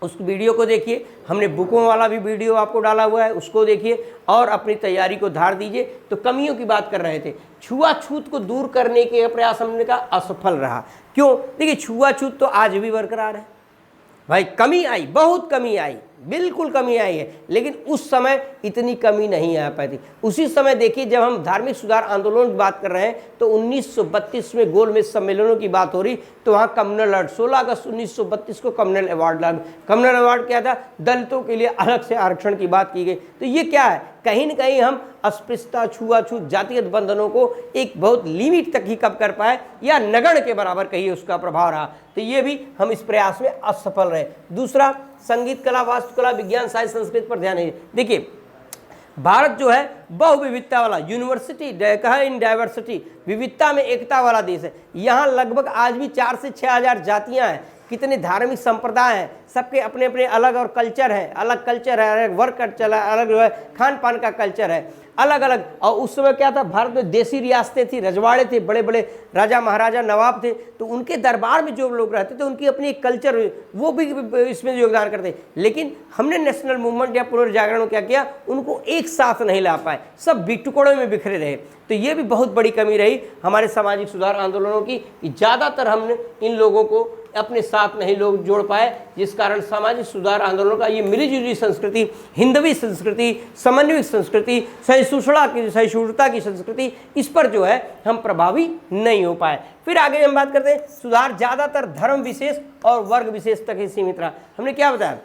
उस वीडियो को देखिए, हमने बुकों वाला भी वीडियो आपको डाला हुआ है, उसको देखिए और अपनी तैयारी को धार दीजिए। तो कमियों की बात कर रहे थे, छुआछूत को दूर करने के प्रयास हमने कहा असफल रहा। क्यों? देखिए छुआछूत तो आज भी बरकरार है भाई। कमी आई, बहुत कमी आई, बिल्कुल कमी आई है, लेकिन उस समय इतनी कमी नहीं आ पाई थी। उसी समय देखिए, जब हम धार्मिक सुधार आंदोलन की बात कर रहे हैं तो 1932 में गोलमेज सम्मेलनों की बात हो रही, तो वहाँ कम्युनल अवार्ड 16 अगस्त 1932 को कम्युनल अवार्ड लगा। कम्युनल अवार्ड क्या था? दलितों के लिए अलग से आरक्षण की बात की गई। तो ये क्या है, कहीं न कहीं हम अस्पृश्यता, छुआछूत, जातिगत बंधनों को एक बहुत लिमिट तक ही कम कर पाए, या नगण्य के बराबर कहिए उसका प्रभाव रहा। तो ये भी हम इस प्रयास में असफल रहे। दूसरा, संगीत, कला, वास्तुकला, विज्ञान, साहित्य, संस्कृत पर ध्यान है। देखिए भारत जो है बहुविविधता वाला, यूनिवर्सिटी कहा इन डाइवर्सिटी, विविधता में एकता वाला देश है। यहाँ लगभग आज भी 4 से 6 हज़ार जातियाँ हैं, कितने धार्मिक संप्रदाय हैं, सबके अपने अपने अलग और कल्चर है, अलग कल्चर है, अलग वर्क कल्चर है, अलग जो है खान पान का कल्चर है, अलग अलग। और उस समय क्या था, भारत में देसी रियासतें थी, रजवाड़े थे, बड़े बड़े राजा महाराजा नवाब थे, तो उनके दरबार में जो लोग रहते थे उनकी अपनी एक कल्चर, वो भी इसमें योगदान करते। लेकिन हमने नेशनल मूवमेंट या पुनर्जागरण क्या किया, उनको एक साथ नहीं ला पाए, सब टुकड़ों में बिखरे रहे। तो ये भी बहुत बड़ी कमी रही हमारे सामाजिक सुधार आंदोलनों की, ज़्यादातर हमने इन लोगों को अपने साथ नहीं लोग जोड़ पाए, जिस कारण सामाजिक सुधार आंदोलन का ये मिलीजुली संस्कृति, हिंदवी संस्कृति, समन्वयिक संस्कृति, सहिष्णुता की संस्कृति, इस पर जो है हम प्रभावी नहीं हो पाए। फिर आगे हम बात करते हैं, सुधार ज़्यादातर धर्म विशेष और वर्ग विशेष तक ही सीमित रहा। हमने क्या बताया,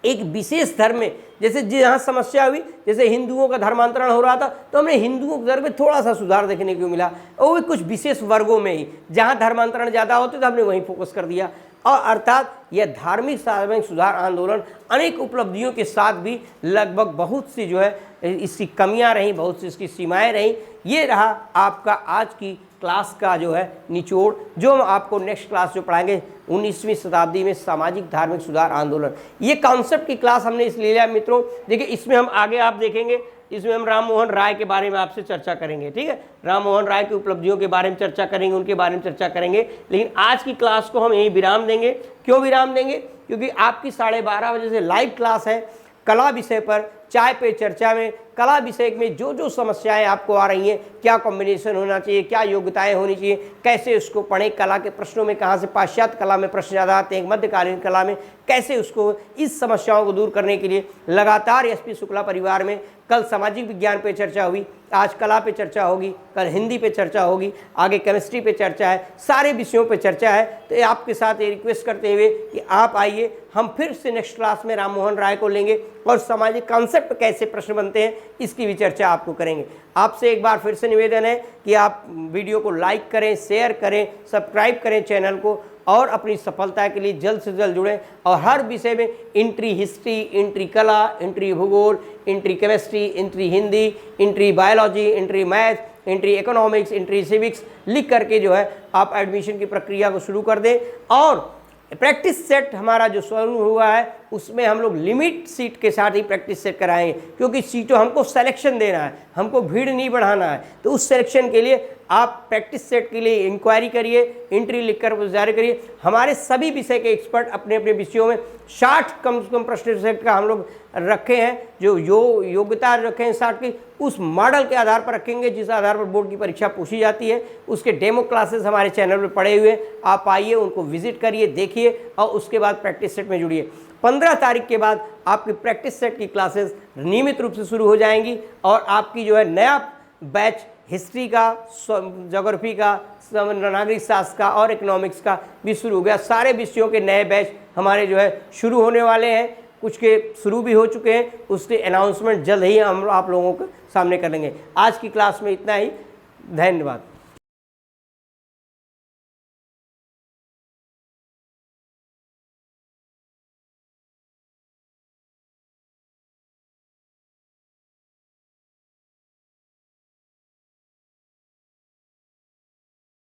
एक विशेष धर्म में, जैसे जहाँ समस्या हुई, जैसे हिंदुओं का धर्मांतरण हो रहा था, तो हमने हिंदुओं के धर्म में थोड़ा सा सुधार देखने को मिला, और वो भी कुछ विशेष वर्गों में ही, जहाँ धर्मांतरण ज़्यादा होते तो हमने वहीं फोकस कर दिया। और अर्थात यह धार्मिक सामाजिक सुधार आंदोलन अनेक उपलब्धियों के साथ भी लगभग बहुत सी जो है इसकी कमियां रहीं, बहुत सी इसकी सीमाएं रहीं। ये रहा आपका आज की क्लास का जो है निचोड़, जो हम आपको नेक्स्ट क्लास जो पढ़ाएंगे 19वीं शताब्दी में सामाजिक धार्मिक सुधार आंदोलन। ये कॉन्सेप्ट की क्लास हमने इसलिए लिया मित्रों। देखिए इसमें हम आगे आप देखेंगे, इसमें हम राम मोहन राय के बारे में आपसे चर्चा करेंगे, ठीक है, राम मोहन राय की उपलब्धियों के बारे में चर्चा करेंगे, उनके बारे में चर्चा करेंगे। लेकिन आज की क्लास को हम यहीं विराम देंगे। क्यों विराम देंगे? क्योंकि आपकी 12:30 बजे से लाइव क्लास है कला विषय पर, चाय पे चर्चा में कला विषय में जो जो समस्याएं आपको आ रही हैं, क्या कॉम्बिनेशन होना चाहिए, क्या योग्यताएं होनी चाहिए, कैसे उसको पढ़ें, कला के प्रश्नों में कहाँ से पाश्चात्य कला में प्रश्न ज़्यादा आते हैं, मध्यकालीन कला में कैसे उसको, इस समस्याओं को दूर करने के लिए लगातार एसपी शुक्ला परिवार में कल सामाजिक विज्ञान पे चर्चा हुई, आज कला पे चर्चा होगी, कल हिंदी पे चर्चा होगी, आगे केमिस्ट्री पे चर्चा है, सारे विषयों पे चर्चा है। तो आपके साथ ये रिक्वेस्ट करते हुए कि आप आइए, हम फिर से नेक्स्ट क्लास में राम मोहन राय को लेंगे और सामाजिक कॉन्सेप्ट कैसे प्रश्न बनते हैं इसकी भी चर्चा आपको करेंगे। आपसे एक बार फिर से निवेदन है कि आप वीडियो को लाइक करें, शेयर करें, सब्सक्राइब करें चैनल को और अपनी सफलता के लिए जल्द से जल्द जुड़ें और हर विषय में एंट्री हिस्ट्री, एंट्री कला, एंट्री भूगोल, entry chemistry, entry Hindi, entry biology, entry math, entry economics, entry civics लिख करके जो है आप एडमिशन की प्रक्रिया को शुरू कर दें। और प्रैक्टिस सेट हमारा जो शुरू हुआ है उसमें हम लोग लिमिट सीट के साथ ही प्रैक्टिस सेट कराएंगे, क्योंकि सीटों हमको सिलेक्शन देना है, हमको भीड़ नहीं बढ़ाना है। तो उस सिलेक्शन के लिए आप प्रैक्टिस सेट के लिए इंक्वायरी करिए, एंट्री लिखकर जारी करिए। हमारे सभी विषय के एक्सपर्ट अपने अपने विषयों में 60 कम से कम प्रश्न सेट का हम लोग रखे हैं, जो योग्यता रखे हैं 60 की, उस मॉडल के आधार पर रखेंगे जिस आधार पर बोर्ड की परीक्षा पूछी जाती है। उसके डेमो क्लासेस हमारे चैनल पर पड़े हुए, आप आइए, उनको विजिट करिए, देखिए और उसके बाद प्रैक्टिस सेट में जुड़िए। 15 तारीख के बाद आपकी प्रैक्टिस सेट की क्लासेस नियमित रूप से शुरू हो जाएंगी और आपकी जो है नया बैच हिस्ट्री का, ज्योग्राफी का, नागरिक शास्त्र का और इकोनॉमिक्स का भी शुरू हो गया। सारे विषयों के नए बैच हमारे जो है शुरू होने वाले हैं, कुछ के शुरू भी हो चुके हैं, उसके अनाउंसमेंट जल्द ही हम आप लोगों के सामने करेंगे। आज की क्लास में इतना ही, धन्यवाद।